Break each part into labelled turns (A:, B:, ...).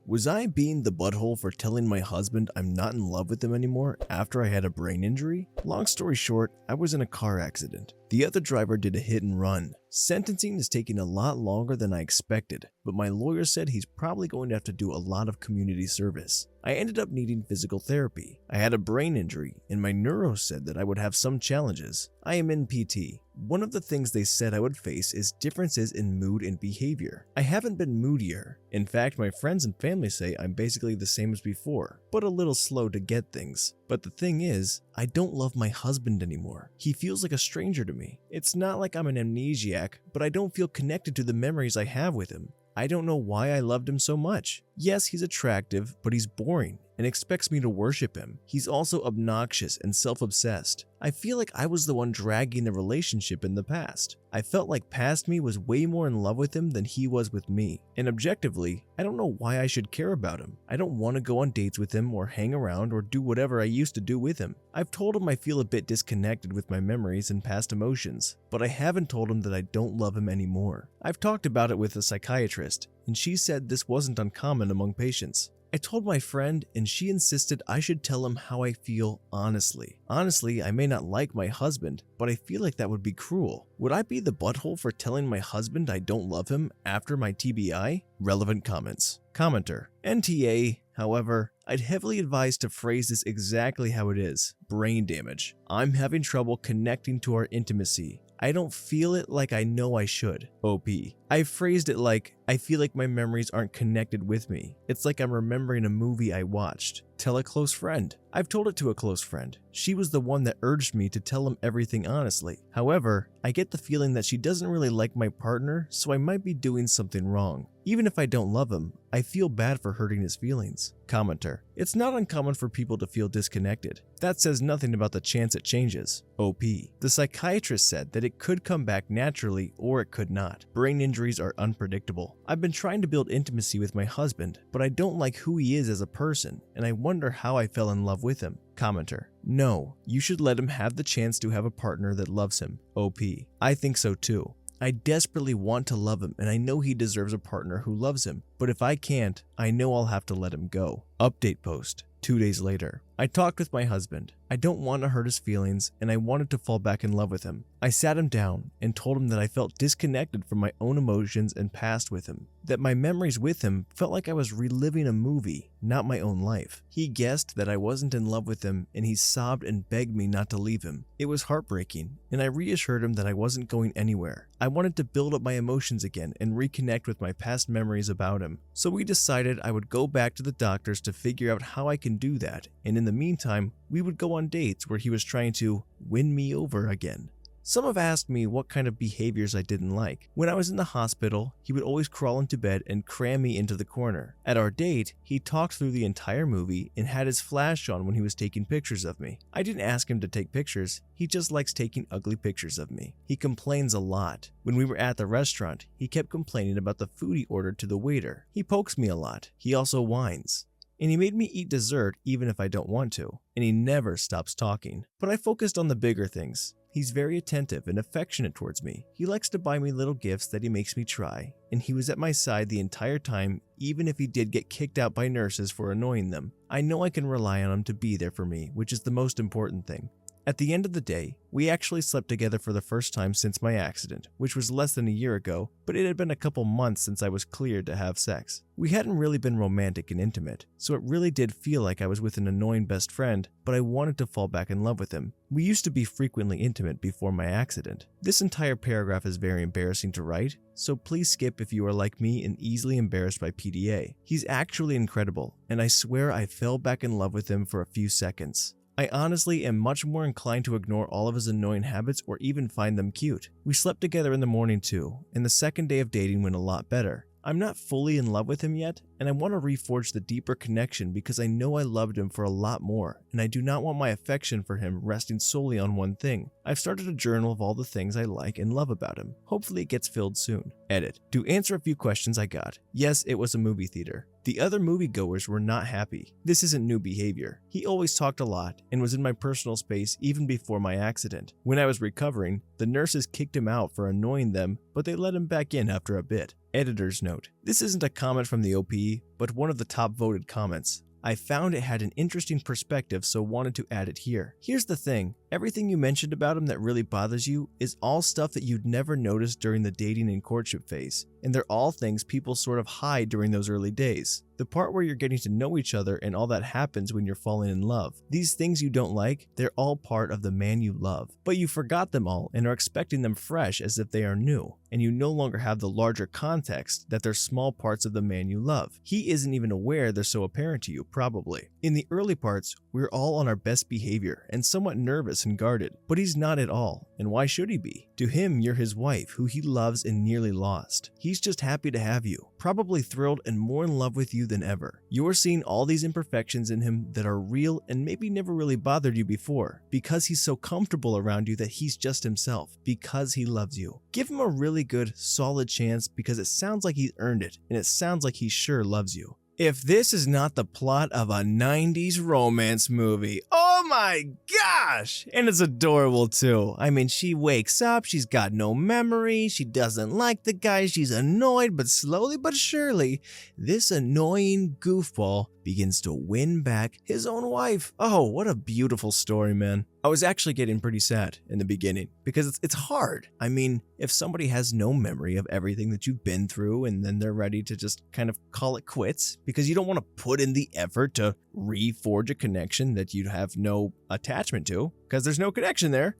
A: Was I being the butthole for telling my husband I'm not in love with him anymore after I had a brain injury? Long story short, I was in a car accident. The other driver did a hit and run. Sentencing is taking a lot longer than I expected, but my lawyer said he's probably going to have to do a lot of community service. I ended up needing physical therapy. I had a brain injury, and my neuro said that I would have some challenges. I am in PT. One of the things they said I would face is differences in mood and behavior. I haven't been moodier. In fact, my friends and family say I'm basically the same as before, but a little slow to get things. But the thing is, I don't love my husband anymore. He feels like a stranger to me. It's not like I'm an amnesiac, but I don't feel connected to the memories I have with him. I don't know why I loved him so much. Yes, he's attractive, but he's boring and expects me to worship him. He's also obnoxious and self-obsessed. I feel like I was the one dragging the relationship in the past. I felt like past me was way more in love with him than he was with me. And objectively, I don't know why I should care about him. I don't want to go on dates with him or hang around or do whatever I used to do with him. I've told him I feel a bit disconnected with my memories and past emotions, but I haven't told him that I don't love him anymore. I've talked about it with a psychiatrist, and she said this wasn't uncommon among patients. I told my friend, and she insisted I should tell him how I feel honestly. Honestly, I may not like my husband, but I feel like that would be cruel. Would I be the butthole for telling my husband I don't love him after my TBI? Relevant comments. Commenter. NTA, however, I'd heavily advise to phrase this exactly how it is. Brain damage. I'm having trouble connecting to our intimacy. I don't feel it like I know I should. OP. I phrased it like, I feel like my memories aren't connected with me. It's like I'm remembering a movie I watched. Tell a close friend. I've told it to a close friend. She was the one that urged me to tell him everything honestly. However, I get the feeling that she doesn't really like my partner, so I might be doing something wrong. Even if I don't love him, I feel bad for hurting his feelings. Commenter. It's not uncommon for people to feel disconnected. That says nothing about the chance it changes. OP. The psychiatrist said that it could come back naturally or it could not. Brain injuries are unpredictable. I've been trying to build intimacy with my husband, but I don't like who he is as a person, and I wonder how I fell in love with him. Commenter. No, you should let him have the chance to have a partner that loves him. OP. I think so too. I desperately want to love him, and I know he deserves a partner who loves him, but if I can't, I know I'll have to let him go. Update post. 2 days later. I talked with my husband. I don't want to hurt his feelings, and I wanted to fall back in love with him. I sat him down and told him that I felt disconnected from my own emotions and past with him, that my memories with him felt like I was reliving a movie, not my own life. He guessed that I wasn't in love with him, and he sobbed and begged me not to leave him. It was heartbreaking, and I reassured him that I wasn't going anywhere. I wanted to build up my emotions again and reconnect with my past memories about him. So we decided I would go back to the doctors to figure out how I can do that, and in the meantime, we would go on dates where he was trying to win me over again. Some have asked me what kind of behaviors I didn't like. When I was in the hospital, he would always crawl into bed and cram me into the corner. At our date, he talked through the entire movie and had his flash on when he was taking pictures of me. I didn't ask him to take pictures, he just likes taking ugly pictures of me. He complains a lot. When we were at the restaurant, he kept complaining about the food he ordered to the waiter. He pokes me a lot. He also whines. And he made me eat dessert even if I don't want to. And he never stops talking. But I focused on the bigger things. He's very attentive and affectionate towards me. He likes to buy me little gifts that he makes me try. And he was at my side the entire time, even if he did get kicked out by nurses for annoying them. I know I can rely on him to be there for me, which is the most important thing. At the end of the day, we actually slept together for the first time since my accident, which was less than a year ago, but it had been a couple months since I was cleared to have sex. We hadn't really been romantic and intimate, so it really did feel like I was with an annoying best friend, but I wanted to fall back in love with him. We used to be frequently intimate before my accident. This entire paragraph is very embarrassing to write, so please skip if you are like me and easily embarrassed by PDA. He's actually incredible, and I swear I fell back in love with him for a few seconds. I honestly am much more inclined to ignore all of his annoying habits or even find them cute. We slept together in the morning too, and the second day of dating went a lot better. I'm not fully in love with him yet, and I want to reforge the deeper connection because I know I loved him for a lot more, and I do not want my affection for him resting solely on one thing. I've started a journal of all the things I like and love about him. Hopefully it gets filled soon. Edit. To answer a few questions I got. Yes, it was a movie theater. The other moviegoers were not happy. This isn't new behavior. He always talked a lot and was in my personal space even before my accident. When I was recovering, the nurses kicked him out for annoying them, but they let him back in after a bit. Editor's note. This isn't a comment from the OP, be, but one of the top voted comments. I found it had an interesting perspective, so wanted to add it here. Here's the thing, everything you mentioned about him that really bothers you is all stuff that you'd never notice during the dating and courtship phase, and they're all things people sort of hide during those early days. The part where you're getting to know each other and all that happens when you're falling in love. These things you don't like, they're all part of the man you love, but you forgot them all and are expecting them fresh as if they are new, and you no longer have the larger context that they're small parts of the man you love. He isn't even aware they're so apparent to you, probably. In the early parts, we're all on our best behavior and somewhat nervous and guarded, but he's not at all, and why should he be? To him, you're his wife, who he loves and nearly lost. He's just happy to have you, probably thrilled and more in love with you than ever. You're seeing all these imperfections in him that are real and maybe never really bothered you before, because he's so comfortable around you that he's just himself, because he loves you. Give him a really good, solid chance because it sounds like he's earned it, and it sounds like he sure loves you. If this is not the plot of a 90s romance movie, oh my gosh! And it's adorable too. I mean, she wakes up, she's got no memory, she doesn't like the guy, she's annoyed, but slowly but surely, this annoying goofball begins to win back his own wife. Oh, what a beautiful story, man. I was actually getting pretty sad in the beginning because it's hard. I mean, if somebody has no memory of everything that you've been through and then they're ready to just kind of call it quits because you don't want to put in the effort to reforge a connection that you have no attachment to because there's no connection there,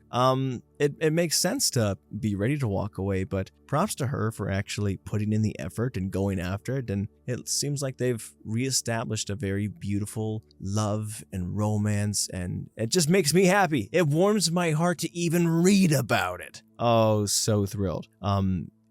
A: it makes sense to be ready to walk away, but props to her for actually putting in the effort and going after it, and it seems like they've reestablished a very beautiful love and romance, and it just makes me happy. It warms my heart to even read about it. Oh, so thrilled.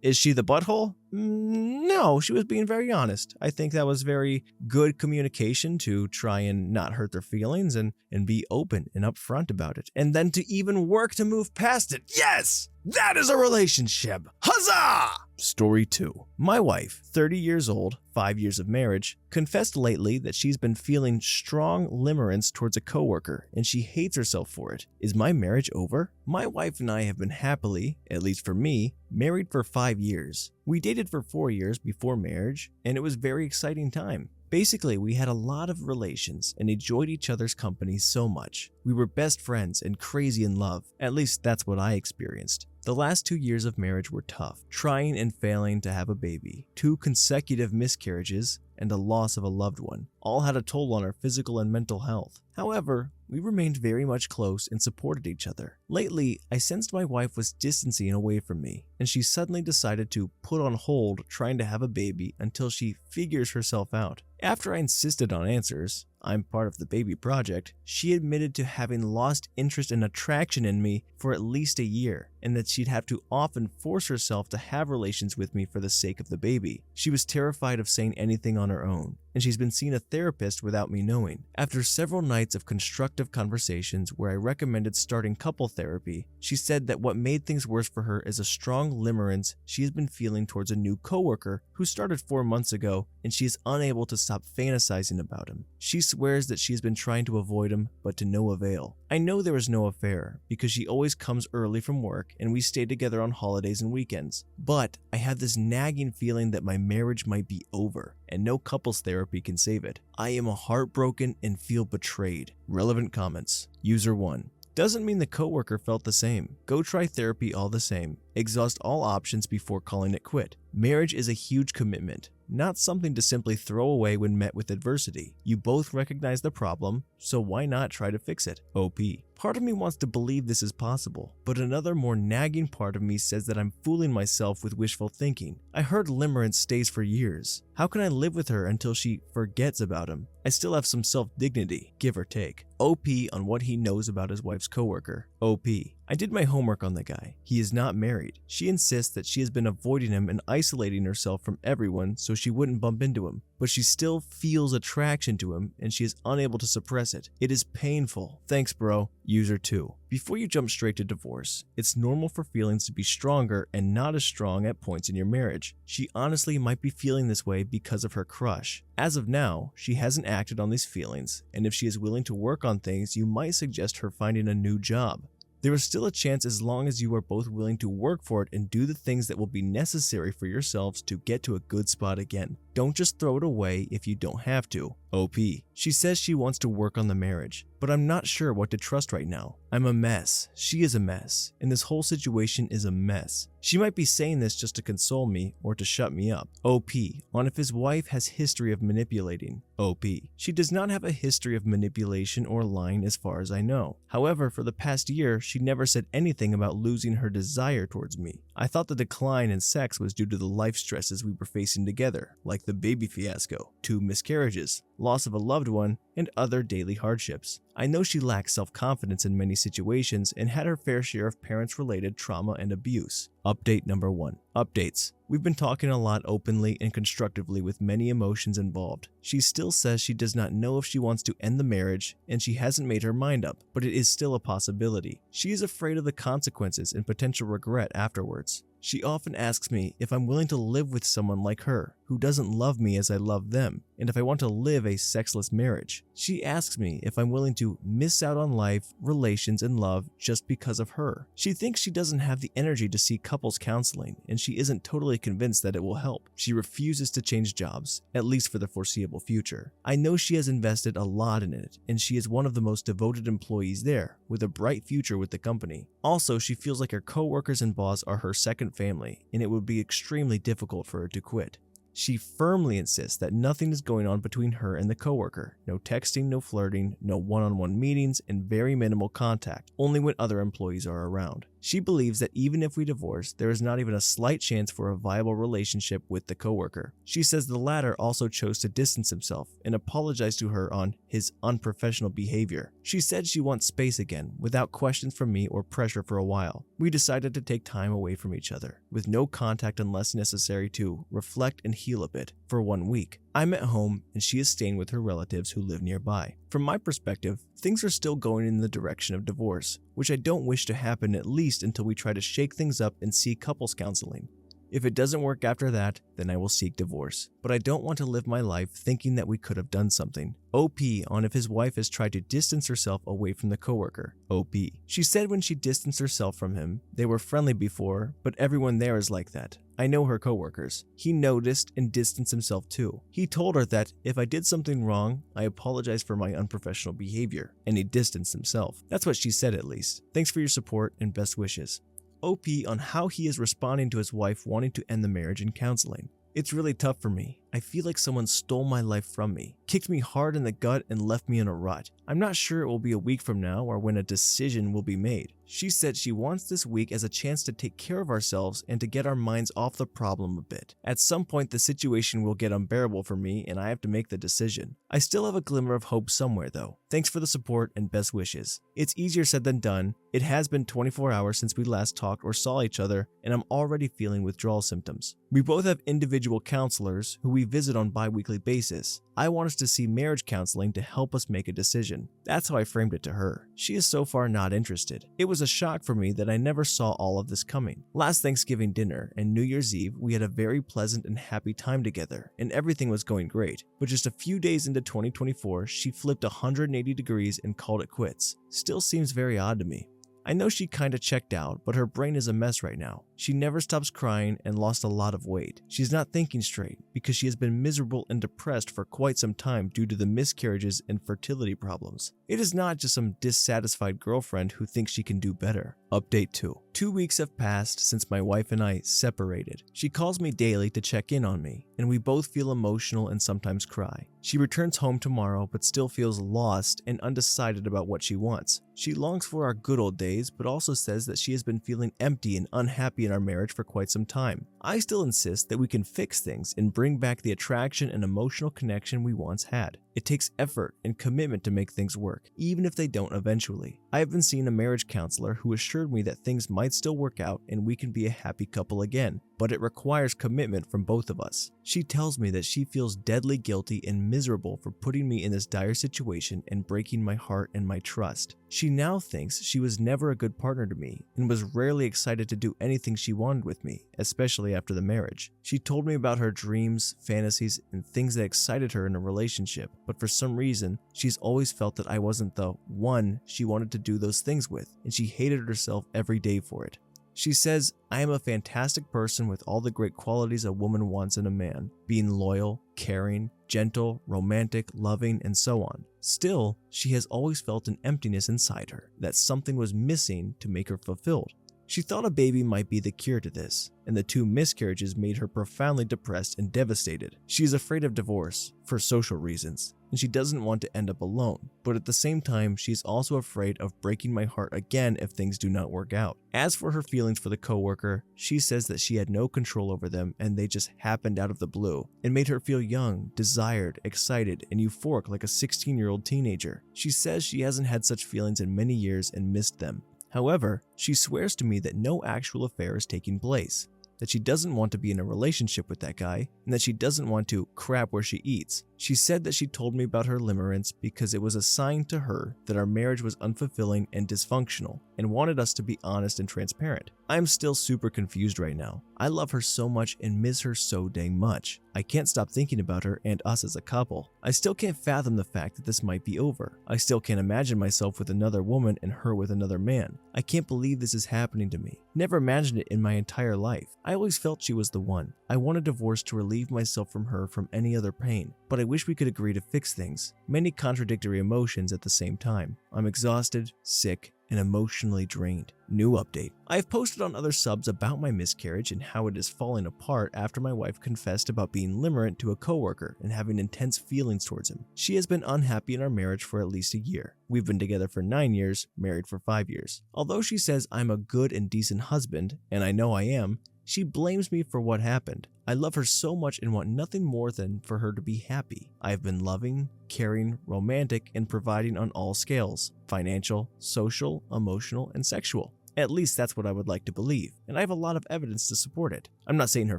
A: Is she the butthole? No, she was being very honest. I think that was very good communication to try and not hurt their feelings and be open and upfront about it. And then to even work to move past it. Yes! That is a relationship! Huzzah! Story 2. My wife, 30 years old, 5 years of marriage, confessed lately that she's been feeling strong limerence towards a coworker and she hates herself for it. Is my marriage over? My wife and I have been happily, at least for me, married for 5 years. We dated for 4 years before marriage, and it was a very exciting time. Basically, we had a lot of relations and enjoyed each other's company so much. We were best friends and crazy in love. At least that's what I experienced. The last 2 years of marriage were tough, trying and failing to have a baby. 2 consecutive miscarriages and a loss of a loved one all had a toll on our physical and mental health. However, we remained very much close and supported each other. Lately, I sensed my wife was distancing away from me, and she suddenly decided to put on hold trying to have a baby until she figures herself out. After I insisted on answers, I'm part of the baby project, she admitted to having lost interest and attraction in me for at least a year, and that she'd have to often force herself to have relations with me for the sake of the baby. She was terrified of saying anything on her own, and she's been seeing a therapist without me knowing. After several nights of constructive conversations where I recommended starting couple therapy, she said that what made things worse for her is a strong limerence she has been feeling towards a new coworker who started 4 months ago, and she is unable to stop fantasizing about him. She swears that she has been trying to avoid him, but to no avail. I know there was no affair because she always comes early from work and we stay together on holidays and weekends. But I have this nagging feeling that my marriage might be over and no couples therapy can save it. I am heartbroken and feel betrayed. Relevant comments. User 1. Doesn't mean the coworker felt the same. Go try therapy all the same. Exhaust all options before calling it quit. Marriage is a huge commitment, not something to simply throw away when met with adversity. You both recognize the problem, so why not try to fix it? OP. Part of me wants to believe this is possible, but another more nagging part of me says that I'm fooling myself with wishful thinking. I heard limerence stays for years. How can I live with her until she forgets about him? I still have some self-dignity, give or take. OP on what he knows about his wife's coworker. OP. I did my homework on the guy. He is not married. She insists that she has been avoiding him and isolating herself from everyone so she wouldn't bump into him, but she still feels attraction to him and she is unable to suppress it. It is painful. Thanks, bro. User 2. Before you jump straight to divorce, it's normal for feelings to be stronger and not as strong at points in your marriage. She honestly might be feeling this way because of her crush. As of now, she hasn't acted on these feelings, and if she is willing to work on things, you might suggest her finding a new job. There is still a chance as long as you are both willing to work for it and do the things that will be necessary for yourselves to get to a good spot again. Don't just throw it away if you don't have to. OP. She says she wants to work on the marriage, but I'm not sure what to trust right now. I'm a mess. She is a mess. And this whole situation is a mess. She might be saying this just to console me or to shut me up. OP. On if his wife has history of manipulating. OP. She does not have a history of manipulation or lying as far as I know. However, for the past year, she never said anything about losing her desire towards me. I thought the decline in sex was due to the life stresses we were facing together, like the baby fiasco, 2 miscarriages, loss of a loved one, and other daily hardships. I know she lacks self-confidence in many situations and had her fair share of parents-related trauma and abuse. Update number 1. Updates. We've been talking a lot openly and constructively with many emotions involved. She still says she does not know if she wants to end the marriage and she hasn't made her mind up, but it is still a possibility. She is afraid of the consequences and potential regret afterwards. She often asks me if I'm willing to live with someone like her, who doesn't love me as I love them, and if I want to live a sexless marriage. She asks me if I'm willing to miss out on life, relations, and love just because of her. She thinks she doesn't have the energy to seek couples counseling, and she isn't totally convinced that it will help. She refuses to change jobs, at least for the foreseeable future. I know she has invested a lot in it, and she is one of the most devoted employees there, with a bright future with the company. Also, she feels like her coworkers and boss are her second family, and it would be extremely difficult for her to quit. She firmly insists that nothing is going on between her and the coworker. No texting, no flirting, no one-on-one meetings, and very minimal contact, only when other employees are around. She believes that even if we divorce, there is not even a slight chance for a viable relationship with the coworker. She says the latter also chose to distance himself and apologize to her on his unprofessional behavior. She said she wants space again, without questions from me or pressure for a while. We decided to take time away from each other, with no contact unless necessary to reflect and heal a bit, for 1 week. I'm at home and she is staying with her relatives who live nearby. From my perspective, things are still going in the direction of divorce, which I don't wish to happen at least until we try to shake things up and seek couples counseling. If it doesn't work after that, then I will seek divorce. But I don't want to live my life thinking that we could have done something. OP on if his wife has tried to distance herself away from the coworker. OP. She said when she distanced herself from him, they were friendly before, but everyone there is like that. I know her coworkers. He noticed and distanced himself too. He told her that if I did something wrong, I apologize for my unprofessional behavior, and he distanced himself. That's what she said at least. Thanks for your support and best wishes. OP on how he is responding to his wife wanting to end the marriage and counseling. It's really tough for me. I feel like someone stole my life from me, kicked me hard in the gut and left me in a rut. I'm not sure it will be a week from now or when a decision will be made. She said she wants this week as a chance to take care of ourselves and to get our minds off the problem a bit. At some point the situation will get unbearable for me and I have to make the decision. I still have a glimmer of hope somewhere though. Thanks for the support and best wishes. It's easier said than done. It has been 24 hours since we last talked or saw each other and I'm already feeling withdrawal symptoms. We both have individual counselors who we visit on a bi-weekly basis. I want us to see marriage counseling to help us make a decision. That's how I framed it to her. She is so far not interested. It was a shock for me that I never saw all of this coming. Last Thanksgiving dinner and New Year's Eve, we had a very pleasant and happy time together, and everything was going great. But just a few days into 2024, she flipped 180 degrees and called it quits. Still seems very odd to me. I know she kinda checked out, but her brain is a mess right now. She never stops crying and lost a lot of weight. She's not thinking straight because she has been miserable and depressed for quite some time due to the miscarriages and fertility problems. It is not just some dissatisfied girlfriend who thinks she can do better. Update 2. 2 weeks have passed since my wife and I separated. She calls me daily to check in on me, and we both feel emotional and sometimes cry. She returns home tomorrow but still feels lost and undecided about what she wants. She longs for our good old days but also says that she has been feeling empty and unhappy in our marriage for quite some time. I still insist that we can fix things and bring back the attraction and emotional connection we once had. It takes effort and commitment to make things work, even if they don't eventually. I have been seeing a marriage counselor who assured me that things might still work out and we can be a happy couple again, but it requires commitment from both of us. She tells me that she feels deadly guilty and miserable for putting me in this dire situation and breaking my heart and my trust. She now thinks she was never a good partner to me and was rarely excited to do anything she wanted with me, especially shortly after the marriage. She told me about her dreams, fantasies, and things that excited her in a relationship, but for some reason, she's always felt that I wasn't the one she wanted to do those things with, and she hated herself every day for it. She says, I am a fantastic person with all the great qualities a woman wants in a man, being loyal, caring, gentle, romantic, loving, and so on. Still, she has always felt an emptiness inside her, that something was missing to make her fulfilled. She thought a baby might be the cure to this, and the 2 miscarriages made her profoundly depressed and devastated. She is afraid of divorce, for social reasons, and she doesn't want to end up alone, but at the same time, she's also afraid of breaking my heart again if things do not work out. As for her feelings for the coworker, she says that she had no control over them and they just happened out of the blue and made her feel young, desired, excited, and euphoric like a 16-year-old teenager. She says she hasn't had such feelings in many years and missed them. However, she swears to me that no actual affair is taking place, that she doesn't want to be in a relationship with that guy, and that she doesn't want to crap where she eats. She said that she told me about her limerence because it was a sign to her that our marriage was unfulfilling and dysfunctional, and wanted us to be honest and transparent. I'm still super confused right now. I love her so much and miss her so dang much. I can't stop thinking about her and us as a couple. I still can't fathom the fact that this might be over. I still can't imagine myself with another woman and her with another man. I can't believe this is happening to me. Never imagined it in my entire life. I always felt she was the one. I want a divorce to relieve myself from her from any other pain, but I wish we could agree to fix things. Many contradictory emotions at the same time. I'm exhausted, sick, and emotionally drained. New update. I have posted on other subs about my miscarriage and how it is falling apart after my wife confessed about being limerent to a coworker and having intense feelings towards him. She has been unhappy in our marriage for at least a year. We've been together for 9 years, married for 5 years. Although she says I'm a good and decent husband, and I know I am, she blames me for what happened. I love her so much and want nothing more than for her to be happy. I have been loving, caring, romantic, and providing on all scales: financial, social, emotional, and sexual. At least that's what I would like to believe, and I have a lot of evidence to support it. I'm not saying her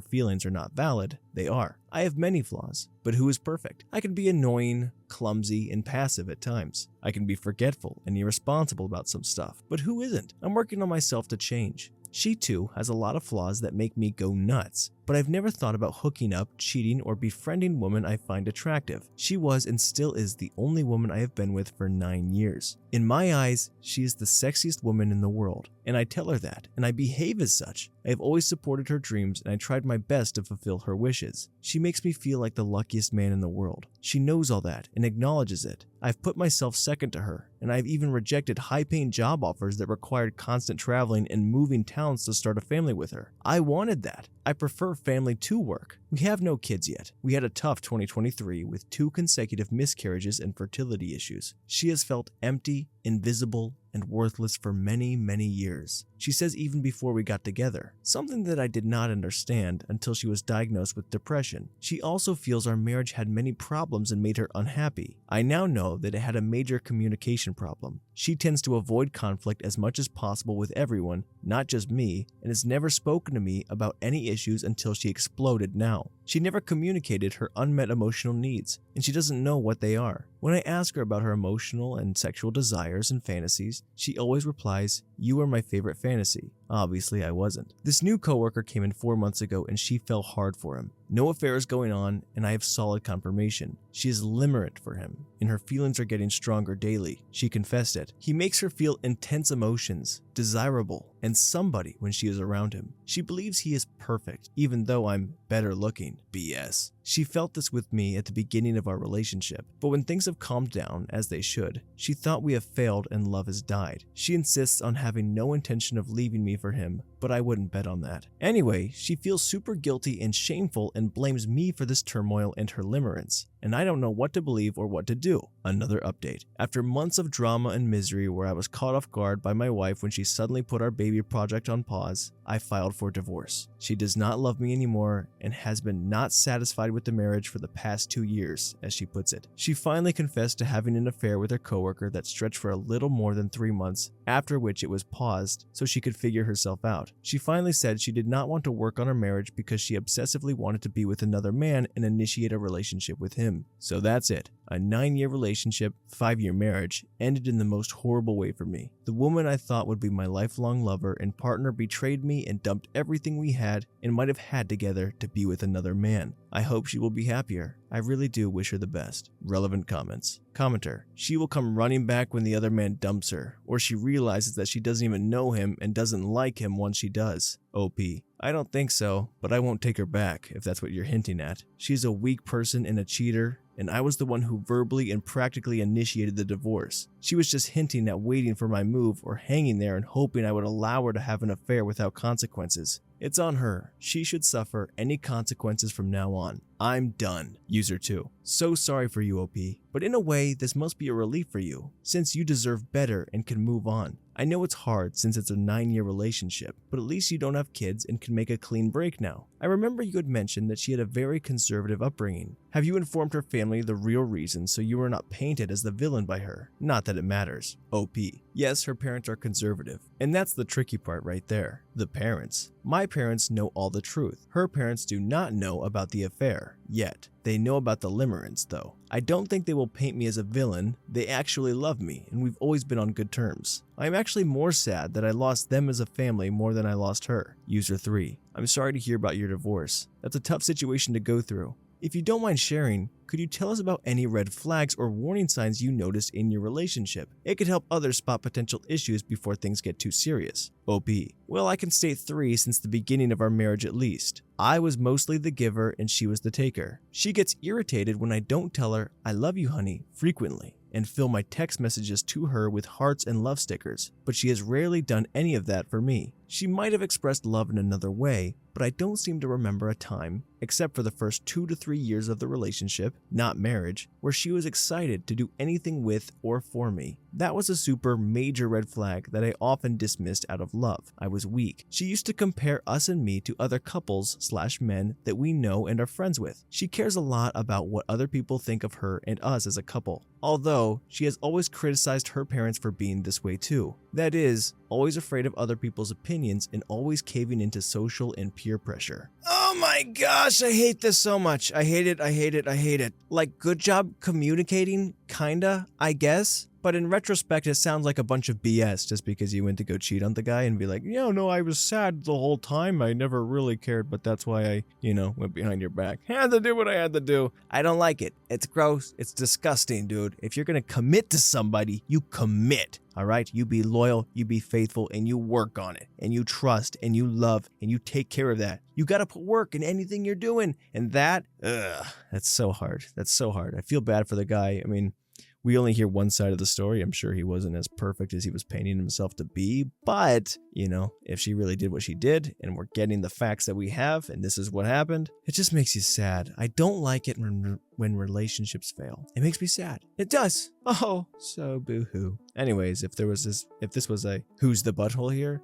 A: feelings are not valid, they are. I have many flaws, but who is perfect? I can be annoying, clumsy, and passive at times. I can be forgetful and irresponsible about some stuff, but who isn't? I'm working on myself to change. She too has a lot of flaws that make me go nuts, but I've never thought about hooking up, cheating, or befriending women I find attractive. She was and still is the only woman I have been with for 9 years. In my eyes, she is the sexiest woman in the world, and I tell her that, and I behave as such. I have always supported her dreams and I tried my best to fulfill her wishes. She makes me feel like the luckiest man in the world. She knows all that and acknowledges it. I've put myself second to her, and I've even rejected high-paying job offers that required constant traveling and moving towns to start a family with her. I wanted that. I prefer family to work. We have no kids yet. We had a tough 2023 with 2 consecutive miscarriages and fertility issues. She has felt empty, invisible, and worthless for many, many years. She says even before we got together, something that I did not understand until she was diagnosed with depression. She also feels our marriage had many problems and made her unhappy. I now know that it had a major communication problem. She tends to avoid conflict as much as possible with everyone, not just me, and has never spoken to me about any issues until she exploded now. She never communicated her unmet emotional needs, and she doesn't know what they are. When I ask her about her emotional and sexual desires and fantasies, she always replies, "You are my favorite fantasy." Obviously, I wasn't. This new coworker came in 4 months ago and she fell hard for him. No affairs going on, and I have solid confirmation. She is limerent for him, and her feelings are getting stronger daily. She confessed it. He makes her feel intense emotions, desirable, and somebody when she is around him. She believes he is perfect, even though I'm better looking. BS. She felt this with me at the beginning of our relationship, but when things have calmed down, as they should, she thought we have failed and love has died. She insists on having no intention of leaving me for him, but I wouldn't bet on that. Anyway, she feels super guilty and shameful and blames me for this turmoil and her limerence, and I don't know what to believe or what to do. Another update. After months of drama and misery where I was caught off guard by my wife when she suddenly put our baby project on pause, I filed for divorce. She does not love me anymore and has been not satisfied with the marriage for the past 2 years, as she puts it. She finally confessed to having an affair with her coworker that stretched for a little more than 3 months, after which it was paused so she could figure herself out. She finally said she did not want to work on her marriage because she obsessively wanted to be with another man and initiate a relationship with him. So that's it. A 9-year relationship, 5-year marriage, ended in the most horrible way for me. The woman I thought would be my lifelong lover and partner betrayed me and dumped everything we had and might have had together to be with another man. I hope she will be happier. I really do wish her the best. Relevant comments. Commenter: she will come running back when the other man dumps her, or she realizes that she doesn't even know him and doesn't like him once she does. OP: I don't think so, but I won't take her back if that's what you're hinting at. She's a weak person and a cheater, and I was the one who verbally and practically initiated the divorce. She was just hinting at waiting for my move or hanging there and hoping I would allow her to have an affair without consequences. It's on her. She should suffer any consequences from now on. I'm done. User 2: so sorry for you, OP, but in a way, this must be a relief for you, since you deserve better and can move on. I know it's hard since it's a 9-year relationship, but at least you don't have kids and can make a clean break now. I remember you had mentioned that she had a very conservative upbringing. Have you informed her family the real reason so you are not painted as the villain by her? Not that it matters. OP: yes, her parents are conservative, and that's the tricky part right there. The parents. My parents know all the truth. Her parents do not know about the affair yet. They know about the Limerence though. I don't think they will paint me as a villain. They actually love me and we've always been on good terms. I am actually more sad that I lost them as a family more than I lost her. User 3: I'm sorry to hear about your divorce. That's a tough situation to go through. If you don't mind sharing, could you tell us about any red flags or warning signs you noticed in your relationship? It could help others spot potential issues before things get too serious. OP: well, I can state 3 since the beginning of our marriage at least. I was mostly the giver and she was the taker. She gets irritated when I don't tell her "I love you, honey" frequently and fill my text messages to her with hearts and love stickers, but she has rarely done any of that for me. She might have expressed love in another way, but I don't seem to remember a time, except for the first 2 to 3 years of the relationship, not marriage, where she was excited to do anything with or for me. That was a super major red flag that I often dismissed out of love. I was weak. She used to compare us and me to other couples/men that we know and are friends with. She cares a lot about what other people think of her and us as a couple, although she has always criticized her parents for being this way too. That is, always afraid of other people's opinions and always caving into social and peer pressure. Oh my gosh, I hate this so much. I hate it, I hate it, I hate it. Like, good job communicating, kinda, I guess. But in retrospect, it sounds like a bunch of BS just because you went to go cheat on the guy and be like, no, I was sad the whole time. I never really cared, but that's why I, went behind your back. Had to do what I had to do. I don't like it. It's gross. It's disgusting, dude. If you're going to commit to somebody, you commit. All right? You be loyal, you be faithful, and you work on it. And you trust, and you love, and you take care of that. You got to put work in anything you're doing. And that's so hard. That's so hard. I feel bad for the guy. I mean, we only hear one side of the story. I'm sure he wasn't as perfect as he was painting himself to be, but, if she really did what she did and we're getting the facts that we have and this is what happened, it just makes you sad. I don't like it when relationships fail. It makes me sad. It does. Oh, so boo-hoo. Anyways, if this was a who's the butthole here,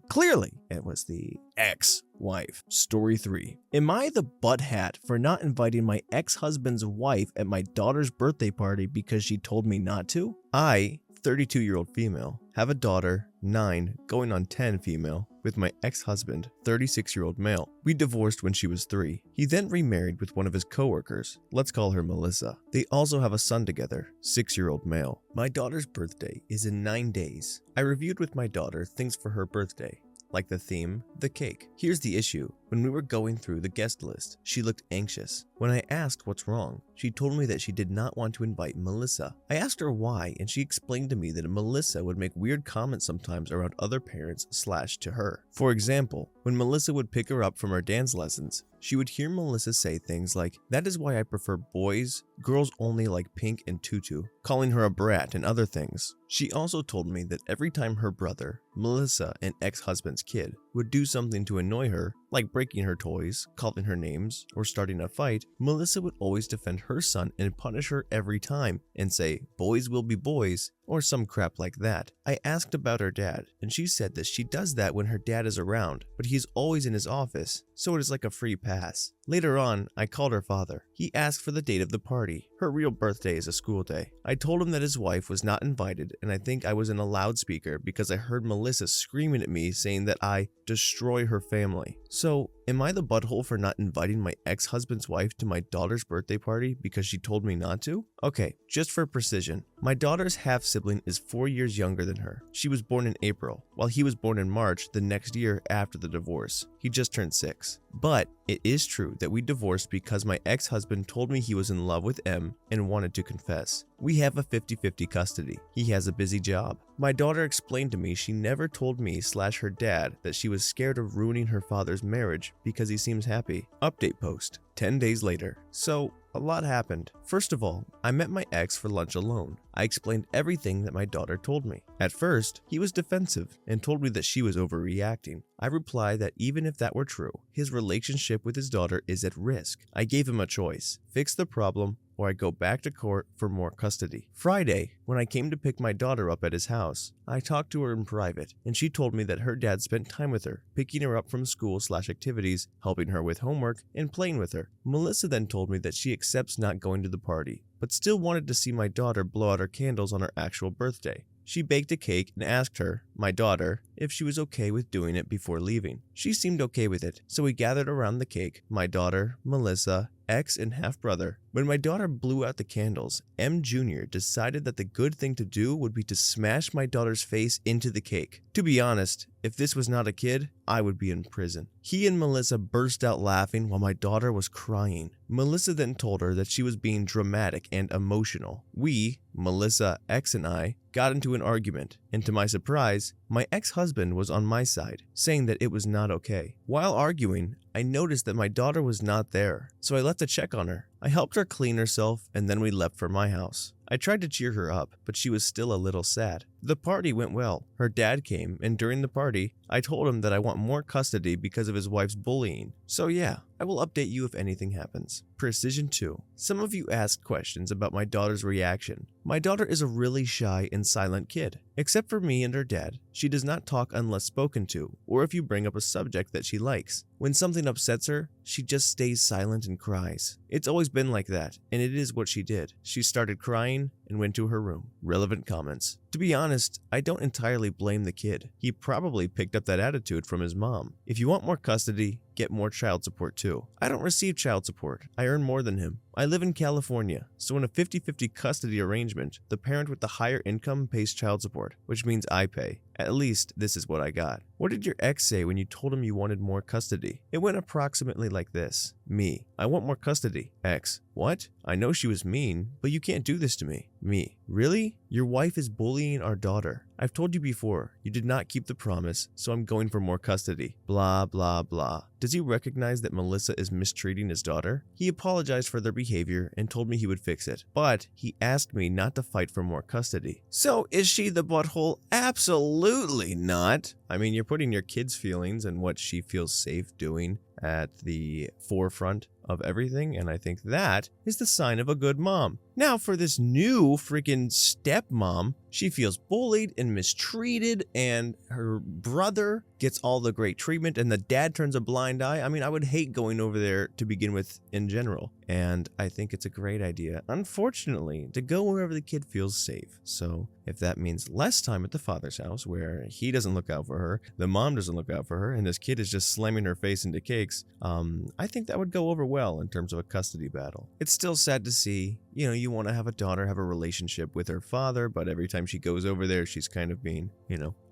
A: clearly it was the ex-wife. Story 3. Am I the butthead for not inviting my ex-husband's wife at my daughter's birthday party because she told me not to? I, 32-year-old female, have a daughter, 9, going on 10 female, with my ex-husband, 36-year-old male. We divorced when she was 3. He then remarried with one of his coworkers. Let's call her Melissa. They also have a son together, 6-year-old male. My daughter's birthday is in 9 days. I reviewed with my daughter things for her birthday, like the theme, the cake. Here's the issue. When we were going through the guest list, she looked anxious. When I asked what's wrong, she told me that she did not want to invite Melissa. I asked her why, and she explained to me that Melissa would make weird comments sometimes around other parents / to her. For example, when Melissa would pick her up from her dance lessons, she would hear Melissa say things like, "That is why I prefer boys, girls only like pink and tutu," calling her a brat and other things. She also told me that every time her brother, Melissa, and ex-husband's kid, would do something to annoy her, like breaking her toys, calling her names, or starting a fight, Melissa would always defend her son and punish her every time and say, "Boys will be boys," or some crap like that. I asked about her dad, and she said that she does that when her dad is around, but he's always in his office, so it is like a free pass. Later on, I called her father. He asked for the date of the party. Her real birthday is a school day. I told him that his wife was not invited, and I think I was in a loudspeaker because I heard Melissa screaming at me saying that I destroy her family. So Am I the butthole for not inviting my ex-husband's wife to my daughter's birthday party because she told me not to? Okay, just for precision, my daughter's half-sibling is 4 years younger than her. She was born in April, while he was born in March the next year after the divorce. He just turned 6. But it is true that we divorced because my ex-husband told me he was in love with M and wanted to confess. We have a 50-50 custody. He has a busy job. My daughter explained to me she never told me/her dad that she was scared of ruining her father's marriage because he seems happy. Update post. 10 days later. So, a lot happened. First of all, I met my ex for lunch alone. I explained everything that my daughter told me. At first, he was defensive and told me that she was overreacting. I replied that even if that were true, his relationship with his daughter is at risk. I gave him a choice: fix the problem or I go back to court for more custody. Friday, when I came to pick my daughter up at his house, I talked to her in private, and she told me that her dad spent time with her, picking her up from school/activities, helping her with homework, and playing with her. Melissa then told me that she accepts not going to the party, but still wanted to see my daughter blow out her candles on her actual birthday. She baked a cake and asked her, my daughter, if she was okay with doing it before leaving. She seemed okay with it, so we gathered around the cake, my daughter, Melissa, ex, and half-brother. When my daughter blew out the candles, M Jr. decided that the good thing to do would be to smash my daughter's face into the cake. To be honest, if this was not a kid, I would be in prison. He and Melissa burst out laughing while my daughter was crying. Melissa then told her that she was being dramatic and emotional. We, Melissa, ex, and I, got into an argument, and to my surprise, my ex-husband was on my side, saying that it was not okay. While arguing, I noticed that my daughter was not there, so I left to check on her. I helped her clean herself, and then we left for my house. I tried to cheer her up, but she was still a little sad. The party went well. Her dad came, and during the party, I told him that I want more custody because of his wife's bullying. So yeah, I will update you if anything happens. Precision 2. Some of you asked questions about my daughter's reaction. My daughter is a really shy and silent kid. Except for me and her dad, she does not talk unless spoken to, or if you bring up a subject that she likes. When something upsets her, she just stays silent and cries. It's always been like that, and it is what she did. She started crying and went to her room. Relevant comments. To be honest, I don't entirely blame the kid. He probably picked up that attitude from his mom. If you want more custody, get more child support too. I don't receive child support. I earn more than him. I live in California, so in a 50-50 custody arrangement, the parent with the higher income pays child support, which means I pay. At least, this is what I got. What did your ex say when you told him you wanted more custody? It went approximately like this. Me: I want more custody. Ex: what? I know she was mean, but you can't do this to me. Me: really? Your wife is bullying our daughter. I've told you before, you did not keep the promise, so I'm going for more custody. Blah, blah, blah. Does he recognize that Melissa is mistreating his daughter? He apologized for their behavior and told me he would fix it, but he asked me not to fight for more custody. So is she the butthole? Absolutely not. I mean, you're putting your kid's feelings and what she feels safe doing at the forefront of everything, and I think that is the sign of a good mom. Now for this new freaking stepmom, she feels bullied and mistreated, and her brother gets all the great treatment, and the dad turns a blind eye. I mean, I would hate going over there to begin with in general, and I think it's a great idea, unfortunately, to go wherever the kid feels safe. So if that means less time at the father's house where he doesn't look out for her, the mom doesn't look out for her, and this kid is just slamming her face into cakes, I think that would go over well in terms of a custody battle. It's still sad to see, you want to have a daughter have a relationship with her father, but every time she goes over there, she's kind of being,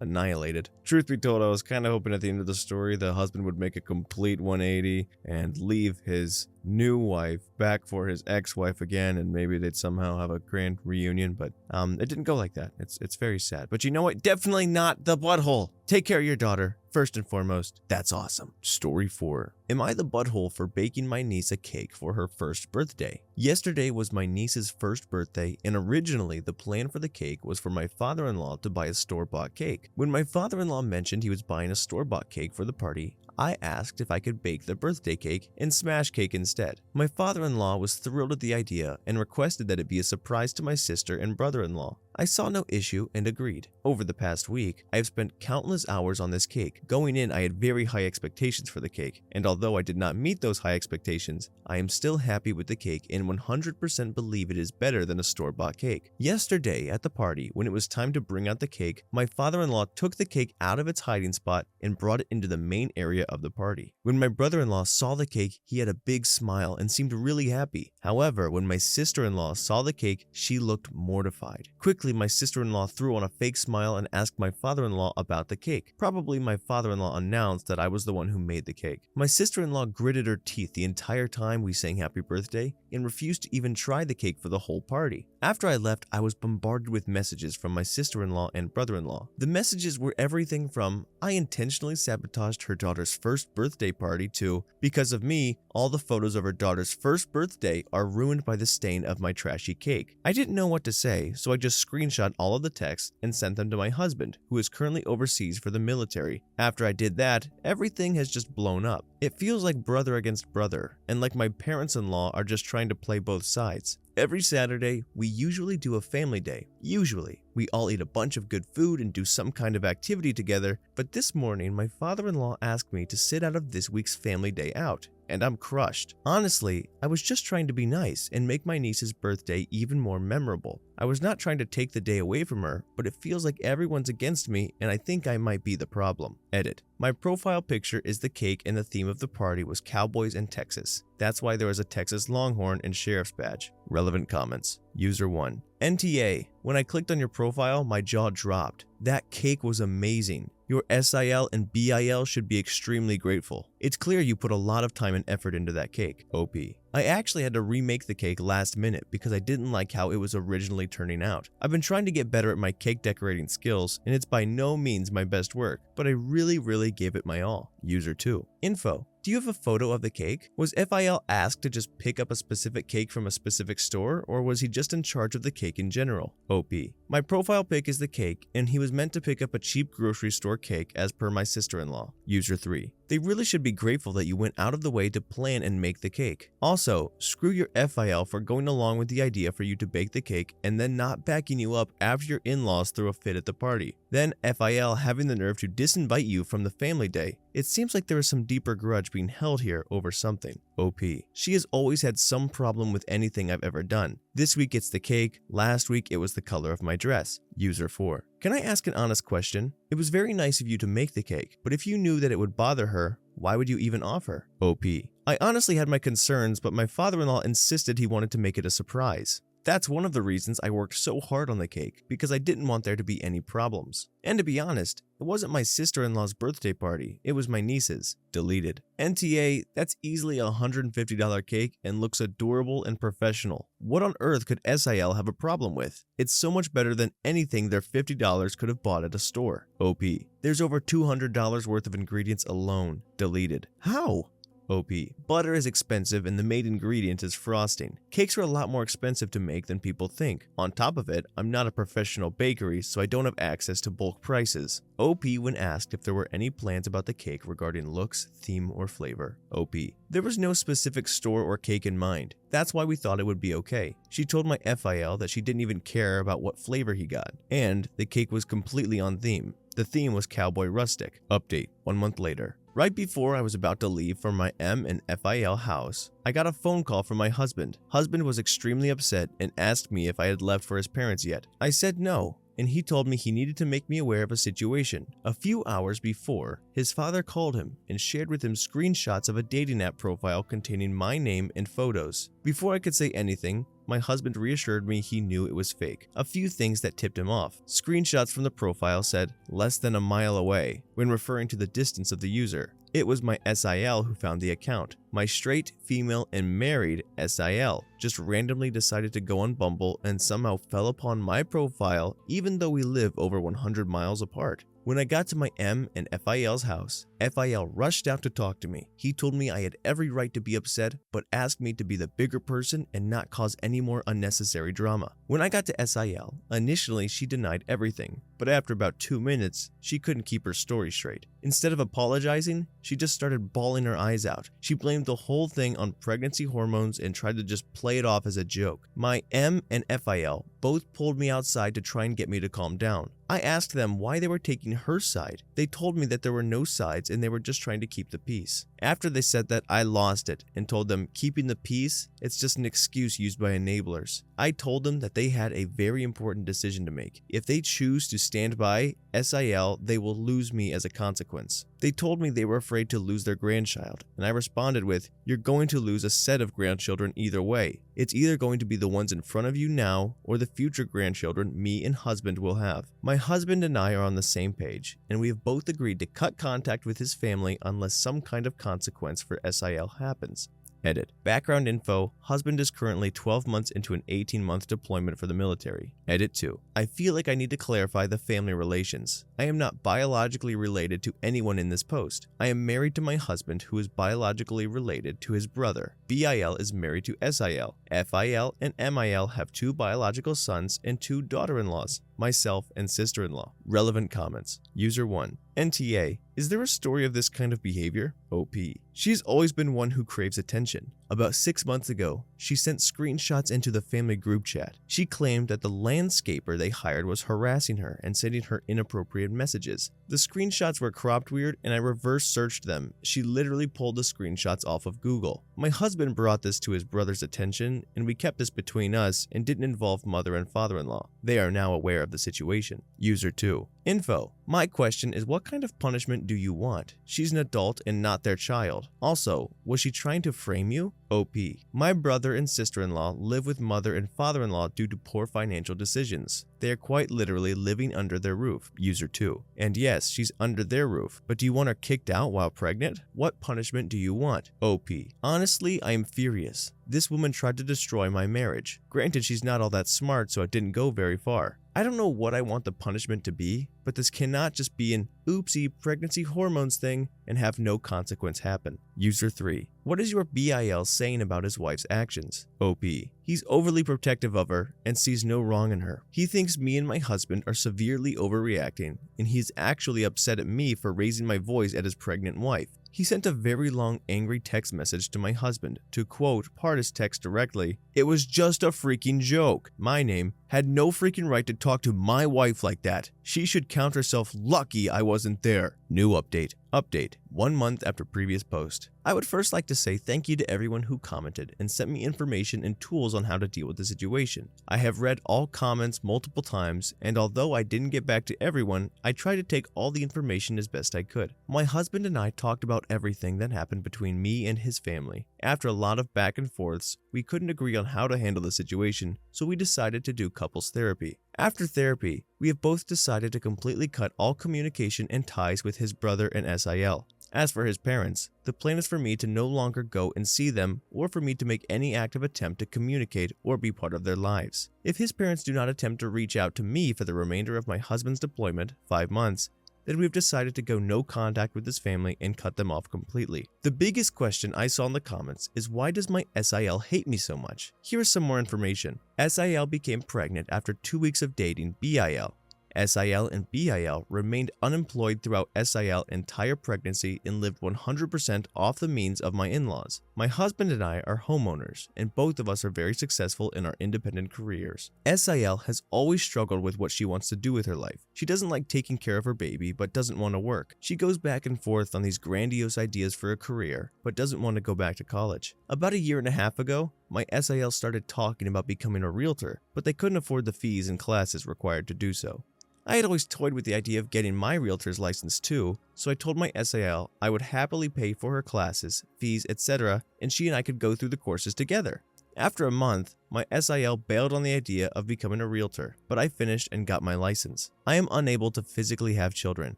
A: annihilated. Truth be told, I was kind of hoping at the end of the story, the husband would make a complete 180 and leave his new wife back for his ex-wife again, and maybe they'd somehow have a grand reunion, but it didn't go like that. It's very sad. But you know what? Definitely not the butthole. Take care of your daughter. First and foremost, that's awesome. Story 4. Am I the butthole for baking my niece a cake for her first birthday? Yesterday was my niece's first birthday, and originally the plan for the cake was for my father-in-law to buy a store-bought cake. When my father-in-law mentioned he was buying a store-bought cake for the party, I asked if I could bake the birthday cake and smash cake instead. My father-in-law was thrilled at the idea and requested that it be a surprise to my sister and brother-in-law. I saw no issue and agreed. Over the past week, I have spent countless hours on this cake. Going in, I had very high expectations for the cake, and although I did not meet those high expectations, I am still happy with the cake and 100% believe it is better than a store-bought cake. Yesterday at the party, when it was time to bring out the cake, my father-in-law took the cake out of its hiding spot and brought it into the main area of the party. When my brother-in-law saw the cake, he had a big smile and seemed really happy. However, when my sister-in-law saw the cake, she looked mortified. Quickly, my sister-in-law threw on a fake smile and asked my father-in-law about the cake. Probably my father-in-law announced that I was the one who made the cake. My sister-in-law gritted her teeth the entire time we sang happy birthday and refused to even try the cake for the whole party. After I left, I was bombarded with messages from my sister-in-law and brother-in-law. The messages were everything from, I intentionally sabotaged her daughter's first birthday party to, because of me, all the photos of her daughter's first birthday are ruined by the stain of my trashy cake. I didn't know what to say, so I just screenshot all of the texts and sent them to my husband, who is currently overseas for the military. After I did that, everything has just blown up. It feels like brother against brother, and like my parents-in-law are just trying to play both sides. Every Saturday, we usually do a family day. Usually, we all eat a bunch of good food and do some kind of activity together, but this morning my father-in-law asked me to sit out of this week's family day out, and I'm crushed. Honestly, I was just trying to be nice and make my niece's birthday even more memorable. I was not trying to take the day away from her, but it feels like everyone's against me and I think I might be the problem. Edit. My profile picture is the cake and the theme of the party was Cowboys and Texas. That's why there was a Texas Longhorn and Sheriff's badge. Relevant comments. User 1. NTA. When I clicked on your profile, my jaw dropped. That cake was amazing. Your SIL and BIL should be extremely grateful. It's clear you put a lot of time and effort into that cake. OP. I actually had to remake the cake last minute because I didn't like how it was originally turning out. I've been trying to get better at my cake decorating skills, and it's by no means my best work, but I really gave it my all. User 2. Info. Do you have a photo of the cake? Was FIL asked to just pick up a specific cake from a specific store, or was he just in charge of the cake in general? OP. My profile pic is the cake, and he was meant to pick up a cheap grocery store cake as per my sister-in-law. User 3. They really should be grateful that you went out of the way to plan and make the cake. Also, screw your FIL for going along with the idea for you to bake the cake and then not backing you up after your in-laws threw a fit at the party. Then FIL having the nerve to disinvite you from the family day. It seems like there is some deeper grudge being held here over something. OP. She has always had some problem with anything I've ever done. This week it's the cake, last week it was the color of my dress. User 4. Can I ask an honest question? It was very nice of you to make the cake, but if you knew that it would bother her, why would you even offer? OP. I honestly had my concerns, but my father-in-law insisted he wanted to make it a surprise. That's one of the reasons I worked so hard on the cake, because I didn't want there to be any problems. And to be honest, it wasn't my sister-in-law's birthday party, it was my niece's. Deleted. NTA, that's easily a $150 cake and looks adorable and professional. What on earth could SIL have a problem with? It's so much better than anything their $50 could have bought at a store. OP. There's over $200 worth of ingredients alone. Deleted. How? OP. Butter is expensive and the main ingredient is frosting. Cakes are a lot more expensive to make than people think. On top of it, I'm not a professional bakery, so I don't have access to bulk prices. OP when asked if there were any plans about the cake regarding looks, theme, or flavor. OP. There was no specific store or cake in mind. That's why we thought it would be okay. She told my FIL that she didn't even care about what flavor he got, and the cake was completely on theme. The theme was Cowboy Rustic. Update. 1 month later. Right before I was about to leave for my M and FIL house, I got a phone call from my husband. Husband was extremely upset and asked me if I had left for his parents yet. I said no, and he told me he needed to make me aware of a situation. A few hours before, his father called him and shared with him screenshots of a dating app profile containing my name and photos. Before I could say anything, my husband reassured me he knew it was fake. A few things that tipped him off. Screenshots from the profile said, less than a mile away, when referring to the distance of the user. It was my SIL who found the account. My straight, female, and married SIL just randomly decided to go on Bumble and somehow fell upon my profile even though we live over 100 miles apart. When I got to my M and FIL's house, FIL rushed out to talk to me. He told me I had every right to be upset, but asked me to be the bigger person and not cause any more unnecessary drama. When I got to SIL, initially she denied everything, but after about 2 minutes, she couldn't keep her story straight. Instead of apologizing, she just started bawling her eyes out. She blamed the whole thing on pregnancy hormones and tried to just play it off as a joke. My M and FIL both pulled me outside to try and get me to calm down. I asked them why they were taking her side. They told me that there were no sides and they were just trying to keep the peace. After they said that, I lost it and told them keeping the peace, it's just an excuse used by enablers. I told them that they had a very important decision to make. If they choose to stand by SIL, they will lose me as a consequence. They told me they were afraid to lose their grandchild, and I responded with, "You're going to lose a set of grandchildren either way. It's either going to be the ones in front of you now or the future grandchildren me and husband will have." My husband and I are on the same page, and we have both agreed to cut contact with his family unless some kind of consequence for SIL happens. Edit. Background info. Husband is currently 12 months into an 18-month deployment for the military. Edit 2. I feel like I need to clarify the family relations. I am not biologically related to anyone in this post. I am married to my husband, who is biologically related to his brother. BIL is married to SIL. FIL and MIL have 2 biological sons and 2 daughter-in-laws, myself and sister-in-law. Relevant comments. User 1. NTA. Is there a story of this kind of behavior? OP. She's always been one who craves attention. About 6 months ago, she sent screenshots into the family group chat. She claimed that the landscaper they hired was harassing her and sending her inappropriate messages. The screenshots were cropped weird and I reverse searched them. She literally pulled the screenshots off of Google. My husband brought this to his brother's attention and we kept this between us and didn't involve mother and father-in-law. They are now aware of the situation. User 2. Info. My question is, what kind of punishment do you want? She's an adult and not their child. Also, was she trying to frame you? OP. My brother and sister-in-law live with mother and father-in-law due to poor financial decisions. They are quite literally living under their roof. User 2. And yes, she's under their roof, but do you want her kicked out while pregnant? What punishment do you want? OP. Honestly, I am furious. This woman tried to destroy my marriage. Granted, she's not all that smart, so it didn't go very far. I don't know what I want the punishment to be, but this cannot just be an oopsie pregnancy hormones thing and have no consequence happen. User 3. What is your BIL saying about his wife's actions? OP. He's overly protective of her and sees no wrong in her. He thinks me and my husband are severely overreacting, and he's actually upset at me for raising my voice at his pregnant wife. He sent a very long angry text message to my husband. To quote part his text directly, "It was just a freaking joke. My name had no freaking right to talk to my wife like that. She should count herself lucky I wasn't there." New update. Update. 1 month after previous post. I would first like to say thank you to everyone who commented and sent me information and tools on how to deal with the situation. I have read all comments multiple times, and although I didn't get back to everyone, I tried to take all the information as best I could. My husband and I talked about everything that happened between me and his family. After a lot of back and forths, we couldn't agree on how to handle the situation, so we decided to do couples therapy. After therapy, we have both decided to completely cut all communication and ties with his brother and SIL. As for his parents, the plan is for me to no longer go and see them or for me to make any active attempt to communicate or be part of their lives. If his parents do not attempt to reach out to me for the remainder of my husband's deployment, 5 months, then we've decided to go no contact with his family and cut them off completely. The biggest question I saw in the comments is, why does my SIL hate me so much? Here is some more information. SIL became pregnant after 2 weeks of dating BIL. SIL and BIL remained unemployed throughout SIL's entire pregnancy and lived 100% off the means of my in-laws. My husband and I are homeowners, and both of us are very successful in our independent careers. SIL has always struggled with what she wants to do with her life. She doesn't like taking care of her baby, but doesn't want to work. She goes back and forth on these grandiose ideas for a career, but doesn't want to go back to college. About a year and a half ago, my SIL started talking about becoming a realtor, but they couldn't afford the fees and classes required to do so. I had always toyed with the idea of getting my realtor's license too, so I told my SIL I would happily pay for her classes, fees, etc., and she and I could go through the courses together. After a month, my SIL bailed on the idea of becoming a realtor, but I finished and got my license. I am unable to physically have children.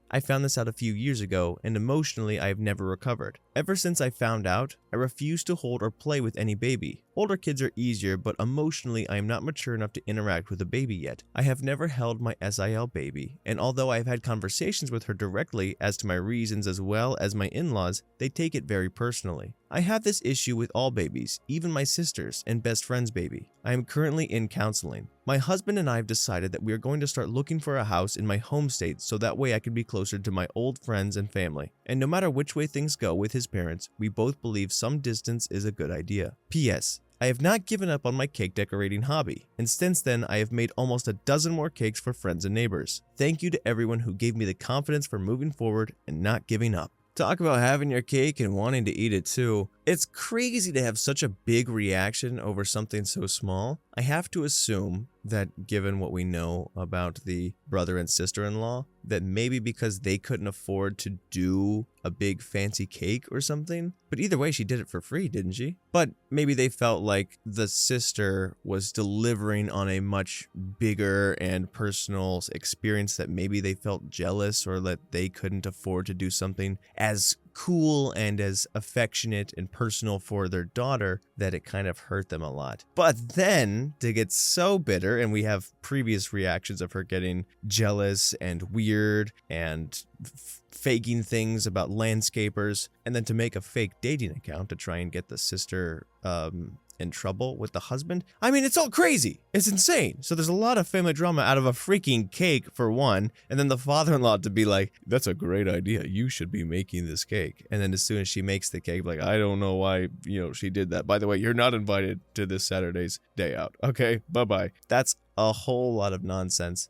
A: I found this out a few years ago, and emotionally I have never recovered. Ever since I found out, I refuse to hold or play with any baby. Older kids are easier, but emotionally I am not mature enough to interact with a baby yet. I have never held my SIL baby, and although I have had conversations with her directly as to my reasons as well as my in-laws, they take it very personally. I have this issue with all babies, even my sister's and best friend's baby. I am currently in counseling. My husband and I have decided that we are going to start looking for a house in my home state so that way I can be closer to my old friends and family. And no matter which way things go with his parents, we both believe some distance is a good idea. P.S. I have not given up on my cake decorating hobby, and since then I have made almost a dozen more cakes for friends and neighbors. Thank you to everyone who gave me the confidence for moving forward and not giving up. Talk about having your cake and wanting to eat it too. It's crazy to have such a big reaction over something so small. I have to assume that given what we know about the brother and sister-in-law, that maybe because they couldn't afford to do a big fancy cake or something. But either way, she did it for free, didn't she? But maybe they felt like the sister was delivering on a much bigger and personal experience, that maybe they felt jealous or that they couldn't afford to do something as cool and as affectionate and personal for their daughter, that it kind of hurt them a lot. But then to get so bitter, and we have previous reactions of her getting jealous and weird and faking things about landscapers, and then to make a fake dating account to try and get the sister in trouble with the husband. I mean, it's all crazy. It's insane. So there's a lot of family drama out of a freaking cake for one, and then the father-in-law to be like, that's a great idea. You should be making this cake. And then as soon as she makes the cake, like, I don't know why, she did that. By the way, you're not invited to this Saturday's day out. Okay, bye-bye. That's a whole lot of nonsense.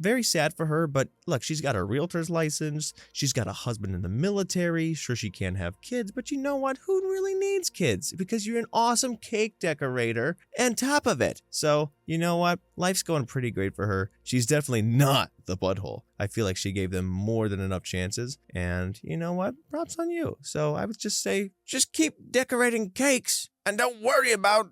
A: Very sad for her, but look, she's got a realtor's license. She's got a husband in the military. Sure, she can't have kids, but you know what? Who really needs kids? Because you're an awesome cake decorator and top of it. So, you know what? Life's going pretty great for her. She's definitely not the butthole. I feel like she gave them more than enough chances. And you know what? Props on you. So I would just say, just keep decorating cakes and don't worry about,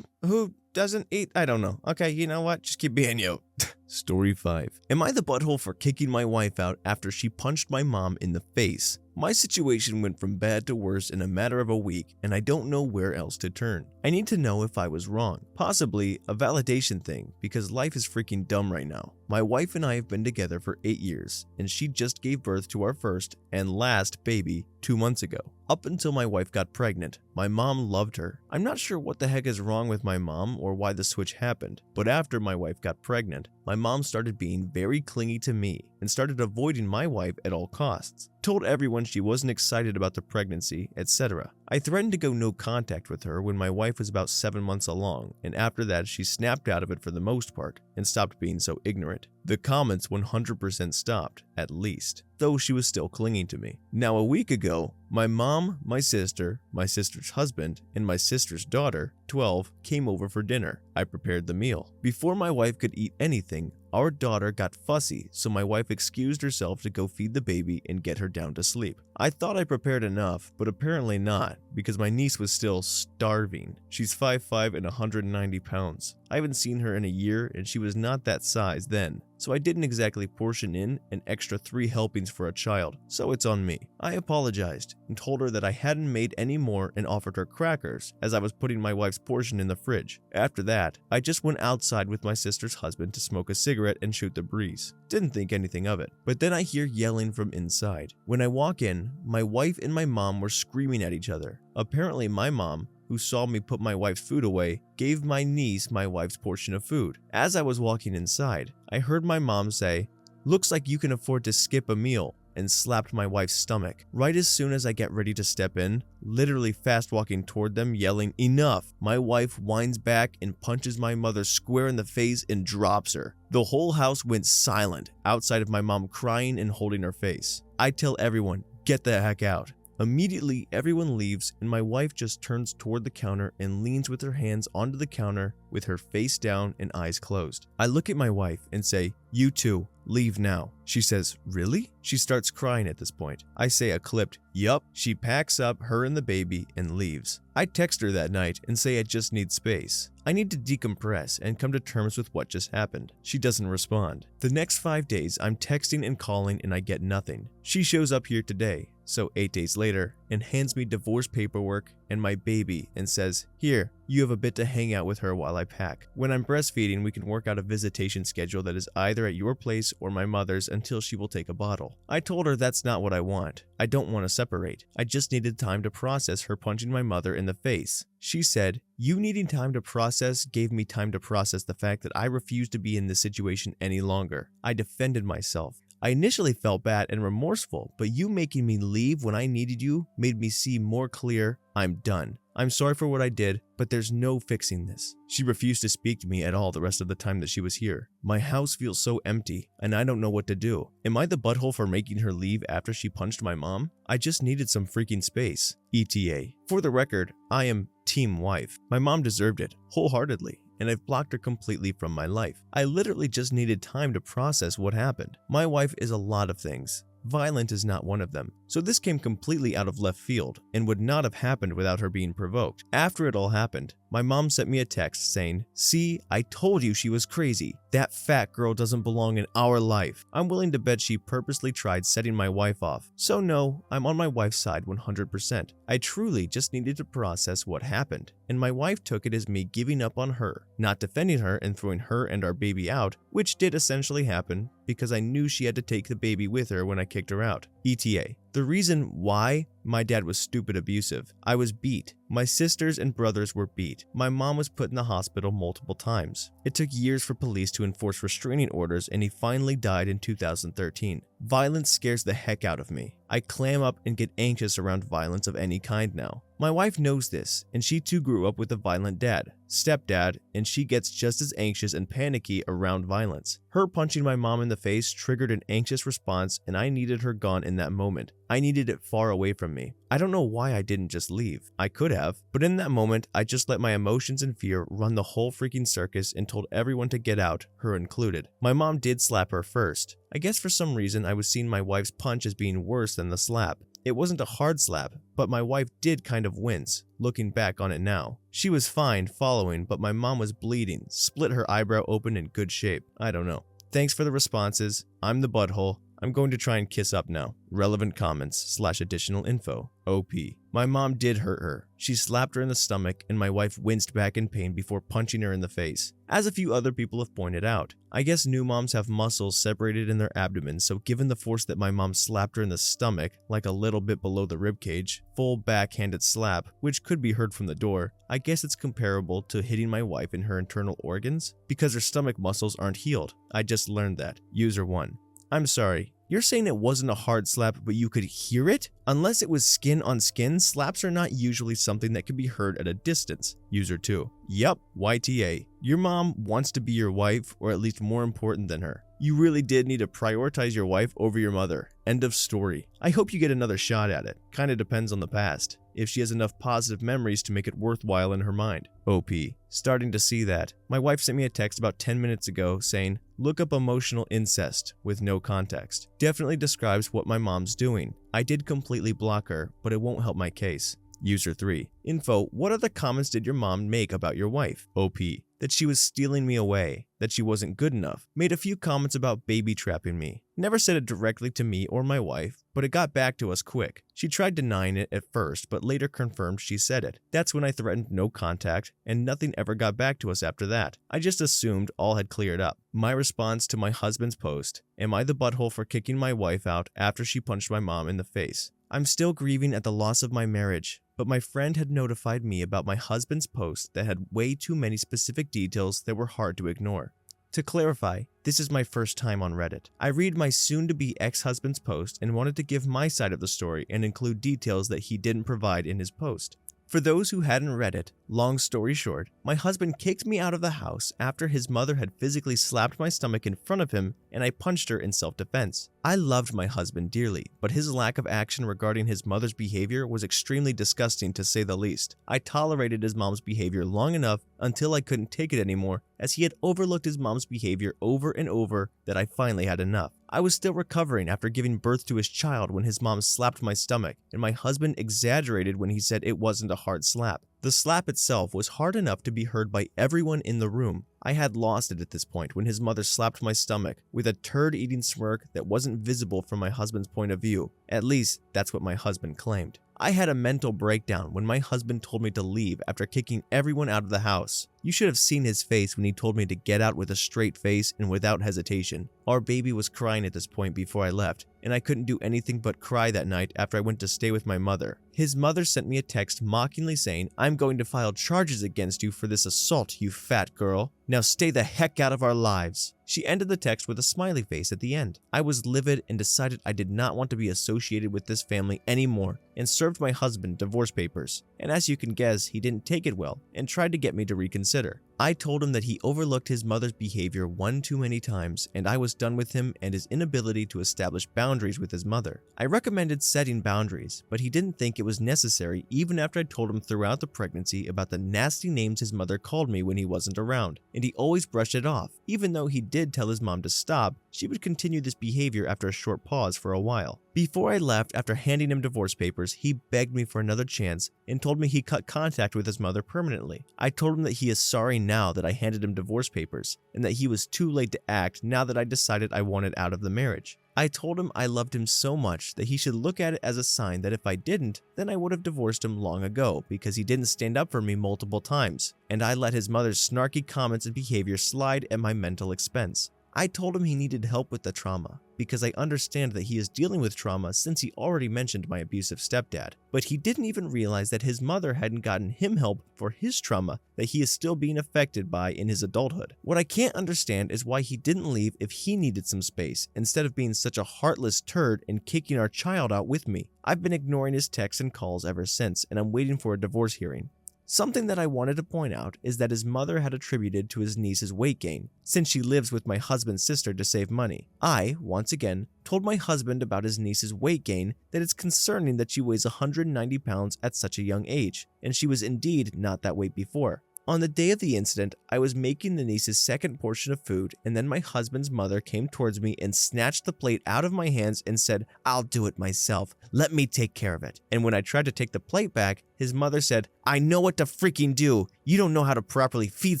A: who doesn't eat. I don't know. Okay, you know what? Just keep being you. Story 5. Am I the butthole for kicking my wife out after she punched my mom in the face? My situation went from bad to worse in a matter of a week, and I don't know where else to turn. I need to know if I was wrong. Possibly a validation thing, because life is freaking dumb right now. My wife and I have been together for 8 years, and she just gave birth to our first and last baby 2 months ago. Up until my wife got pregnant, my mom loved her. I'm not sure what the heck is wrong with my mom or why the switch happened, but after my wife got pregnant, my mom started being very clingy to me and started avoiding my wife at all costs. Told everyone she wasn't excited about the pregnancy, etc. I threatened to go no contact with her when my wife was about 7 months along, and after that she snapped out of it for the most part and stopped being so ignorant. The comments 100% stopped, at least, though she was still clinging to me. Now a week ago, my mom, my sister's husband, and my sister's daughter, 12, came over for dinner. I prepared the meal. Before my wife could eat anything, our daughter got fussy, so my wife excused herself to go feed the baby and get her down to sleep. I thought I prepared enough, but apparently not, because my niece was still starving. She's 5'5" and 190 pounds. I haven't seen her in a year, and she was not that size then, so I didn't exactly portion in an extra 3 helpings for a child, so it's on me. I apologized and told her that I hadn't made any more and offered her crackers as I was putting my wife's portion in the fridge. After that, I just went outside with my sister's husband to smoke a cigarette and shoot the breeze. Didn't think anything of it. But then I hear yelling from inside. When I walk in, my wife and my mom were screaming at each other. Apparently my mom, who saw me put my wife's food away, gave my niece my wife's portion of food. As I was walking inside, I heard my mom say, "Looks like you can afford to skip a meal," and slapped my wife's stomach. Right as soon as I get ready to step in, literally fast walking toward them yelling, "Enough!" my wife whines back and punches my mother square in the face and drops her. The whole house went silent outside of my mom crying and holding her face. I tell everyone, "Get the heck out." Immediately, everyone leaves and my wife just turns toward the counter and leans with her hands onto the counter with her face down and eyes closed. I look at my wife and say, "You too, leave now." She says, "Really?" She starts crying at this point. I say a clipped, "Yup." She packs up her and the baby and leaves. I text her that night and say I just need space. I need to decompress and come to terms with what just happened. She doesn't respond. The next 5 days, I'm texting and calling and I get nothing. She shows up here today, so 8 days later, and hands me divorce paperwork and my baby and says, "Here, you have a bit to hang out with her while I pack. When I'm breastfeeding, we can work out a visitation schedule that is either at your place or my mother's until she will take a bottle." I told her that's not what I want. I don't want to separate. I just needed time to process her punching my mother in the face. She said, "You needing time to process gave me time to process the fact that I refused to be in this situation any longer." I defended myself. I initially felt bad and remorseful, but you making me leave when I needed you made me see more clear I'm done. I'm sorry for what I did, but there's no fixing this. She refused to speak to me at all the rest of the time that she was here. My house feels so empty, and I don't know what to do. Am I the butthole for making her leave after she punched my mom? I just needed some freaking space. ETA. For the record, I am team wife. My mom deserved it, wholeheartedly, and I've blocked her completely from my life. I literally just needed time to process what happened. My wife is a lot of things. Violent is not one of them. So this came completely out of left field and would not have happened without her being provoked. After it all happened, my mom sent me a text saying, "See, I told you she was crazy. That fat girl doesn't belong in our life." I'm willing to bet she purposely tried setting my wife off. So no, I'm on my wife's side 100%. I truly just needed to process what happened, and my wife took it as me giving up on her, not defending her and throwing her and our baby out, which did essentially happen because I knew she had to take the baby with her when I kicked her out. ETA. The reason why my dad was stupid abusive. I was beat. My sisters and brothers were beat. My mom was put in the hospital multiple times. It took years for police to enforce restraining orders, and he finally died in 2013. Violence scares the heck out of me. I clam up and get anxious around violence of any kind now. My wife knows this, and she too grew up with a violent dad, stepdad, and she gets just as anxious and panicky around violence. Her punching my mom in the face triggered an anxious response, and I needed her gone in that moment. I needed it far away from me. I don't know why I didn't just leave. I could have, but in that moment, I just let my emotions and fear run the whole freaking circus and told everyone to get out, her included. My mom did slap her first. I guess for some reason I was seeing my wife's punch as being worse than the slap. It wasn't a hard slap, but my wife did kind of wince, looking back on it now. She was fine following, but my mom was bleeding, split her eyebrow open in good shape. I don't know. Thanks for the responses. I'm the butthole. I'm going to try and kiss up now. Relevant comments / additional info. OP. My mom did hurt her. She slapped her in the stomach, and my wife winced back in pain before punching her in the face. As a few other people have pointed out, I guess new moms have muscles separated in their abdomen, so given the force that my mom slapped her in the stomach, like a little bit below the ribcage, full backhanded slap, which could be heard from the door, I guess it's comparable to hitting my wife in her internal organs, because her stomach muscles aren't healed. I just learned that. User 1. I'm sorry. You're saying it wasn't a hard slap, but you could hear it? Unless it was skin on skin, slaps are not usually something that can be heard at a distance. User 2. Yup, YTA. Your mom wants to be your wife, or at least more important than her. You really did need to prioritize your wife over your mother. End of story. I hope you get another shot at it. Kinda depends on the past. If she has enough positive memories to make it worthwhile in her mind. OP. Starting to see that. My wife sent me a text about 10 minutes ago saying, "Look up emotional incest," with no context. Definitely describes what my mom's doing. I did completely block her, but it won't help my case. User 3. Info. What other comments did your mom make about your wife? OP. That she was stealing me away, that she wasn't good enough, made a few comments about baby trapping me. Never said it directly to me or my wife, but it got back to us quick. She tried denying it at first, but later confirmed she said it. That's when I threatened no contact, and nothing ever got back to us after that. I just assumed all had cleared up. My response to my husband's post: am I the butthole for kicking my wife out after she punched my mom in the face? I'm still grieving at the loss of my marriage, but my friend had notified me about my husband's post that had way too many specific details that were hard to ignore. To clarify, this is my first time on Reddit. I read my soon-to-be ex-husband's post and wanted to give my side of the story and include details that he didn't provide in his post. For those who hadn't read it, long story short, my husband kicked me out of the house after his mother had physically slapped my stomach in front of him and I punched her in self-defense. I loved my husband dearly, but his lack of action regarding his mother's behavior was extremely disgusting to say the least. I tolerated his mom's behavior long enough until I couldn't take it anymore, as he had overlooked his mom's behavior over and over that I finally had enough. I was still recovering after giving birth to his child when his mom slapped my stomach, and my husband exaggerated when he said it wasn't a hard slap. The slap itself was hard enough to be heard by everyone in the room. I had lost it at this point when his mother slapped my stomach with a turd-eating smirk that wasn't visible from my husband's point of view. At least, that's what my husband claimed. I had a mental breakdown when my husband told me to leave after kicking everyone out of the house. You should have seen his face when he told me to get out with a straight face and without hesitation. Our baby was crying at this point before I left, and I couldn't do anything but cry that night after I went to stay with my mother. His mother sent me a text mockingly saying, "I'm going to file charges against you for this assault, you fat girl. Now stay the heck out of our lives." She ended the text with a smiley face at the end. I was livid and decided I did not want to be associated with this family anymore and served my husband divorce papers. And as you can guess, he didn't take it well and tried to get me to reconsider. I told him that he overlooked his mother's behavior one too many times and I was done with him and his inability to establish boundaries with his mother. I recommended setting boundaries, but he didn't think it was necessary even after I told him throughout the pregnancy about the nasty names his mother called me when he wasn't around, and he always brushed it off. Even though he did tell his mom to stop, she would continue this behavior after a short pause for a while. Before I left, after handing him divorce papers, he begged me for another chance and told me he cut contact with his mother permanently. I told him that he is sorry now that I handed him divorce papers and that he was too late to act now that I decided I wanted out of the marriage. I told him I loved him so much that he should look at it as a sign that if I didn't, then I would have divorced him long ago because he didn't stand up for me multiple times, and I let his mother's snarky comments and behavior slide at my mental expense. I told him he needed help with the trauma because I understand that he is dealing with trauma since he already mentioned my abusive stepdad, but he didn't even realize that his mother hadn't gotten him help for his trauma that he is still being affected by in his adulthood. What I can't understand is why he didn't leave if he needed some space instead of being such a heartless turd and kicking our child out with me. I've been ignoring his texts and calls ever since, and I'm waiting for a divorce hearing. Something that I wanted to point out is that his mother had attributed to his niece's weight gain, since she lives with my husband's sister to save money. I, once again, told my husband about his niece's weight gain that it's concerning that she weighs 190 pounds at such a young age, and she was indeed not that weight before. On the day of the incident, I was making the niece's second portion of food, and then my husband's mother came towards me and snatched the plate out of my hands and said, "I'll do it myself. Let me take care of it." And when I tried to take the plate back, his mother said, "I know what to freaking do. You don't know how to properly feed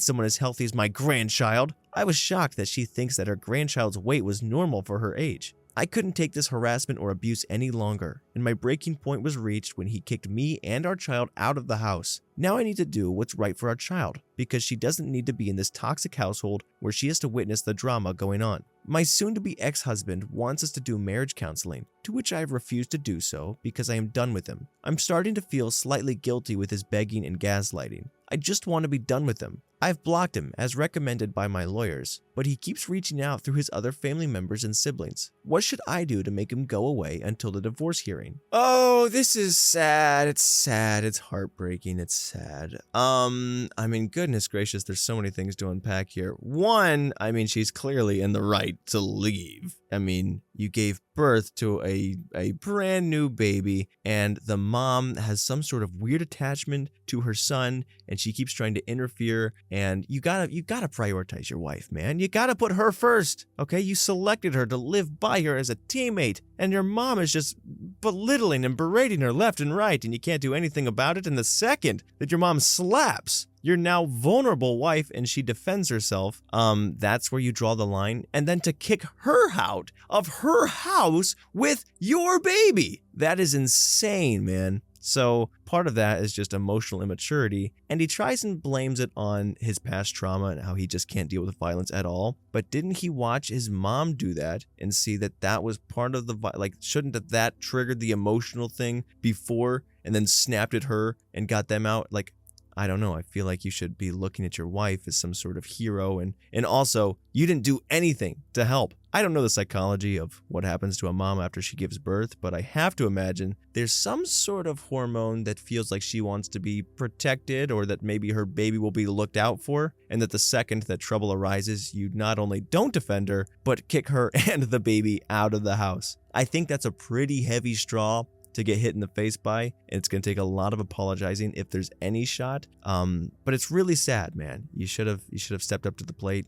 A: someone as healthy as my grandchild." I was shocked that she thinks that her grandchild's weight was normal for her age. I couldn't take this harassment or abuse any longer, and my breaking point was reached when he kicked me and our child out of the house. Now I need to do what's right for our child, because she doesn't need to be in this toxic household where she has to witness the drama going on. My soon-to-be ex-husband wants us to do marriage counseling, to which I have refused to do so because I am done with him. I'm starting to feel slightly guilty with his begging and gaslighting. I just want to be done with him. I've blocked him as recommended by my lawyers, but he keeps reaching out through his other family members and siblings. What should I do to make him go away until the divorce hearing? Oh, this is sad. It's sad. It's heartbreaking. It's sad. I mean, goodness gracious, there's so many things to unpack here. One, I mean, she's clearly in the right to leave. I mean, you gave birth to a brand new baby, and the mom has some sort of weird attachment to her son, and she keeps trying to interfere. And you gotta prioritize your wife, man. You gotta put her first, okay? You selected her to live by her as a teammate, and your mom is just belittling and berating her left and right, and you can't do anything about it. And the second that your mom slaps your now vulnerable wife and she defends herself, that's where you draw the line. And then to kick her out of her house with your baby. That is insane, man. So part of that is just emotional immaturity, and he tries and blames it on his past trauma and how he just can't deal with violence at all. But didn't he watch his mom do that and see that that was part of the, shouldn't that triggered the emotional thing before and then snapped at her and got them out? Like, I don't know. I feel like you should be looking at your wife as some sort of hero, and also you didn't do anything to help. I don't know the psychology of what happens to a mom after she gives birth, but I have to imagine there's some sort of hormone that feels like she wants to be protected, or that maybe her baby will be looked out for, and that the second that trouble arises, you not only don't defend her, but kick her and the baby out of the house. I think that's a pretty heavy straw to get hit in the face by, and it's going to take a lot of apologizing if there's any shot. But it's really sad, man. You should have stepped up to the plate,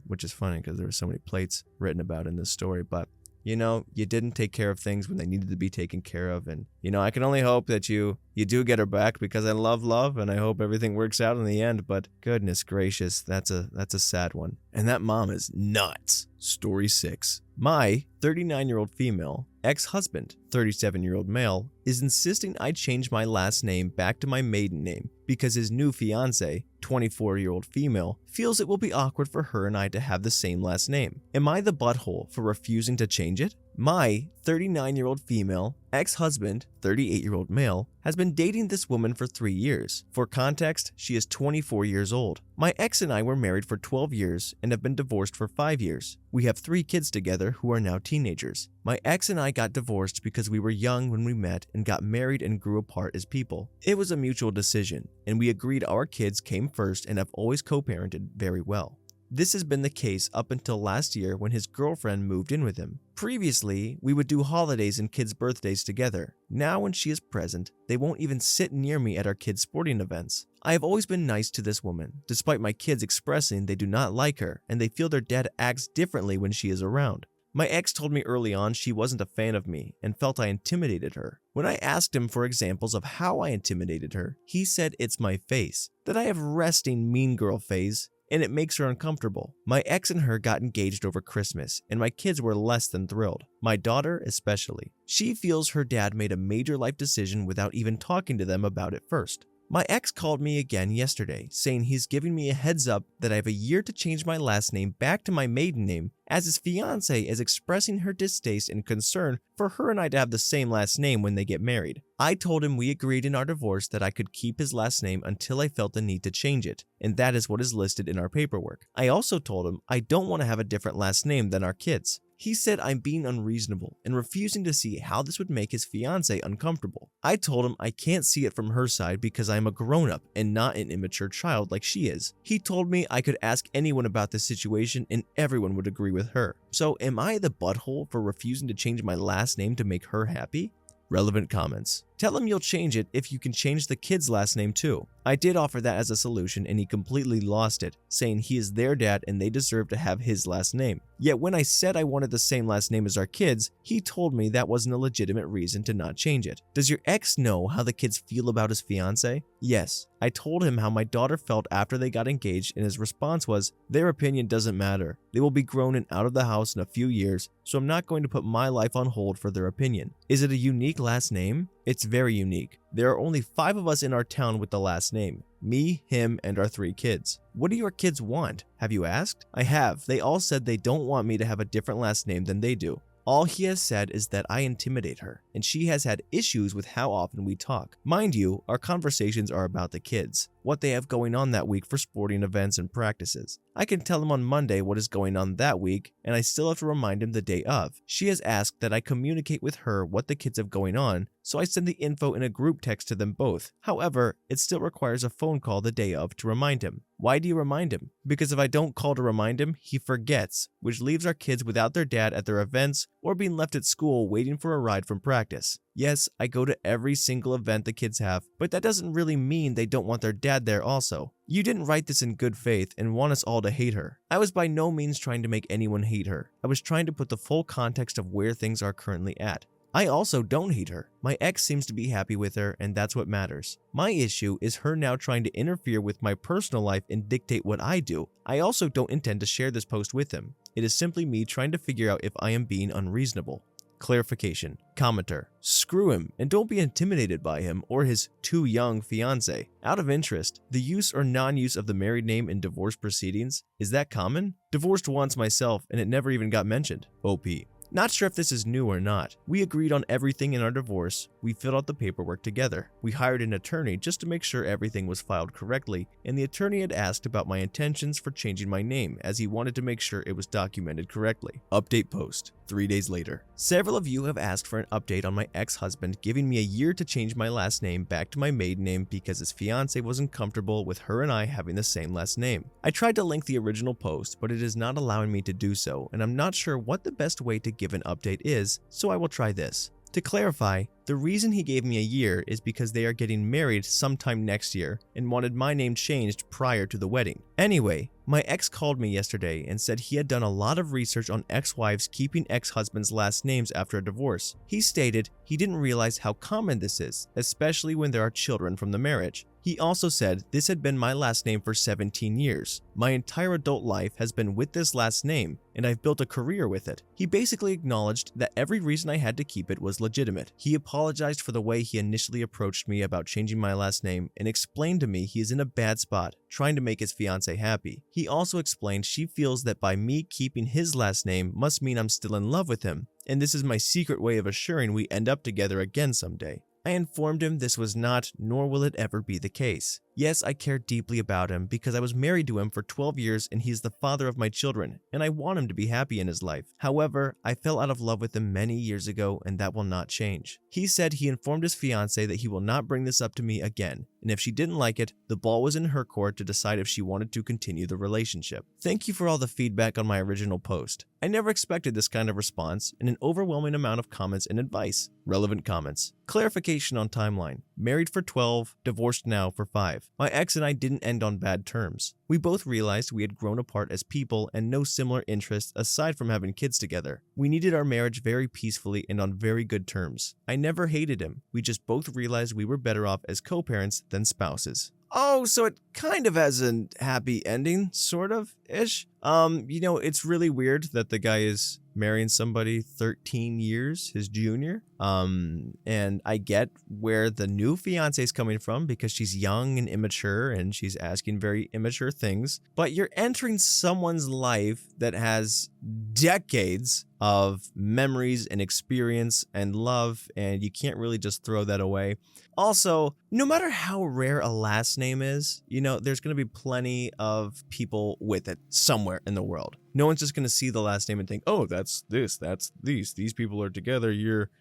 A: which is funny because there were so many plates written about in this story. But you know, you didn't take care of things when they needed to be taken care of, and you know, I can only hope that you do get her back, because I love, and I hope everything works out in the end. But goodness gracious, that's a sad one, and that mom is nuts. Story 6. My 39-year-old female ex-husband, 37-year-old male, is insisting I change my last name back to my maiden name because his new fiance 24-year-old female, feels it will be awkward for her and I to have the same last name. Am I the butthole for refusing to change it? My 39-year-old female ex-husband, 38-year-old male, has been dating this woman for 3 years. For context, she is 24 years old. My ex and I were married for 12 years and have been divorced for 5 years. We have 3 kids together who are now teenagers. My ex and I got divorced because we were young when we met and got married and grew apart as people. It was a mutual decision, and we agreed our kids came first and have always co-parented very well. This has been the case up until last year when his girlfriend moved in with him. Previously, we would do holidays and kids' birthdays together. Now when she is present, they won't even sit near me at our kids' sporting events. I have always been nice to this woman, despite my kids expressing they do not like her and they feel their dad acts differently when she is around. My ex told me early on she wasn't a fan of me and felt I intimidated her. When I asked him for examples of how I intimidated her, he said it's my face, that I have resting mean girl phase, and it makes her uncomfortable. My ex and her got engaged over Christmas, and my kids were less than thrilled. My daughter especially. She feels her dad made a major life decision without even talking to them about it first. My ex called me again yesterday, saying he's giving me a heads up that I have a year to change my last name back to my maiden name, as his fiancée is expressing her distaste and concern for her and I to have the same last name when they get married. I told him we agreed in our divorce that I could keep his last name until I felt the need to change it, and that is what is listed in our paperwork. I also told him I don't want to have a different last name than our kids. He said I'm being unreasonable and refusing to see how this would make his fiancée uncomfortable. I told him I can't see it from her side because I am a grown-up and not an immature child like she is. He told me I could ask anyone about this situation and everyone would agree with her. So am I the butthole for refusing to change my last name to make her happy? Relevant comments. Tell him you'll change it if you can change the kid's last name too. I did offer that as a solution and he completely lost it, saying he is their dad and they deserve to have his last name. Yet when I said I wanted the same last name as our kids, he told me that wasn't a legitimate reason to not change it. Does your ex know how the kids feel about his fiancée? Yes. I told him how my daughter felt after they got engaged and his response was, their opinion doesn't matter. They will be grown and out of the house in a few years, so I'm not going to put my life on hold for their opinion. Is it a unique last name? It's very unique. There are only 5 of us in our town with the last name. Me, him, and our 3 kids. What do your kids want? Have you asked? I have. They all said they don't want me to have a different last name than they do. All he has said is that I intimidate her, and she has had issues with how often we talk. Mind you, our conversations are about the kids, what they have going on that week for sporting events and practices. I can tell him on Monday what is going on that week, and I still have to remind him the day of. She has asked that I communicate with her what the kids have going on, so I send the info in a group text to them both. However, it still requires a phone call the day of to remind him. Why do you remind him? Because if I don't call to remind him, he forgets, which leaves our kids without their dad at their events or being left at school waiting for a ride from practice. Yes, I go to every single event the kids have, but that doesn't really mean they don't want their dad there also. You didn't write this in good faith and want us all to hate her. I was by no means trying to make anyone hate her. I was trying to put the full context of where things are currently at. I also don't hate her. My ex seems to be happy with her, and that's what matters. My issue is her now trying to interfere with my personal life and dictate what I do. I also don't intend to share this post with him. It is simply me trying to figure out if I am being unreasonable. Clarification. Commenter. Screw him and don't be intimidated by him or his too young fiancé. Out of interest, the use or non-use of the married name in divorce proceedings, is that common? Divorced once myself and it never even got mentioned. OP. Not sure if this is new or not. We agreed on everything in our divorce. We filled out the paperwork together. We hired an attorney just to make sure everything was filed correctly, and the attorney had asked about my intentions for changing my name as he wanted to make sure it was documented correctly. Update post. 3 days later. Several of you have asked for an update on my ex-husband giving me a year to change my last name back to my maiden name because his fiancée wasn't comfortable with her and I having the same last name. I tried to link the original post, but it is not allowing me to do so, and I'm not sure what the best way to give an update is, so I will try this. To clarify, the reason he gave me a year is because they are getting married sometime next year and wanted my name changed prior to the wedding. Anyway, my ex called me yesterday and said he had done a lot of research on ex-wives keeping ex-husbands' last names after a divorce. He stated he didn't realize how common this is, especially when there are children from the marriage. He also said this had been my last name for 17 years. My entire adult life has been with this last name, and I've built a career with it. He basically acknowledged that every reason I had to keep it was legitimate. He apologized for the way he initially approached me about changing my last name and explained to me he is in a bad spot, trying to make his fiancée happy. He also explained she feels that by me keeping his last name must mean I'm still in love with him, and this is my secret way of assuring we end up together again someday. I informed him this was not, nor will it ever be the case. Yes, I care deeply about him because I was married to him for 12 years and he's the father of my children, and I want him to be happy in his life. However, I fell out of love with him many years ago and that will not change. He said he informed his fiancée that he will not bring this up to me again, and if she didn't like it, the ball was in her court to decide if she wanted to continue the relationship. Thank you for all the feedback on my original post. I never expected this kind of response and an overwhelming amount of comments and advice. Relevant comments. Clarification on timeline. Married for 12, divorced now for 5. My ex and I didn't end on bad terms. We both realized we had grown apart as people and no similar interests aside from having kids together. We needed our marriage very peacefully and on very good terms. I never hated him. We just both realized we were better off as co-parents than spouses. Oh, so it kind of has a happy ending, sort of, ish. It's really weird that the guy is marrying somebody 13 years, his junior. And I get where the new fiance is coming from because she's young and immature and she's asking very immature things. But you're entering someone's life that has decades of memories and experience and love, and you can't really just throw that away. Also, no matter how rare a last name is, there's going to be plenty of people with it somewhere in the world. No one's just going to see the last name and think, oh, that's this, that's these people are together.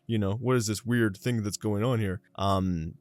A: What is this weird thing that's going on here?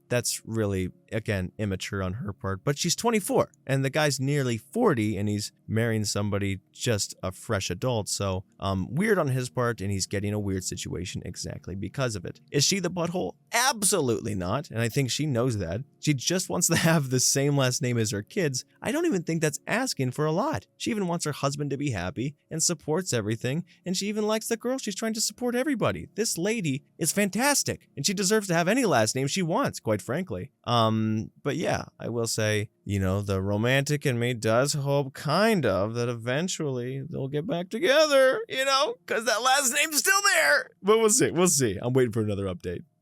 A: That's really, again, immature on her part, but she's 24 and the guy's nearly 40 and he's marrying somebody just a fresh adult. So, weird on his part, and he's getting a weird situation exactly because of it. Is she the butthole? Absolutely not. And I think she knows that. She just wants to have the same last name as her kids. I don't even think that's asking for a lot. She even wants her husband to be happy and supports everything. And she even likes the girl. She's trying to support everybody. This lady is fantastic and she deserves to have any last name she wants, quite frankly. But yeah, I will say, the romantic in me does hope kind of that eventually they'll get back together, because that last name's still there. But we'll see. I'm waiting for another update.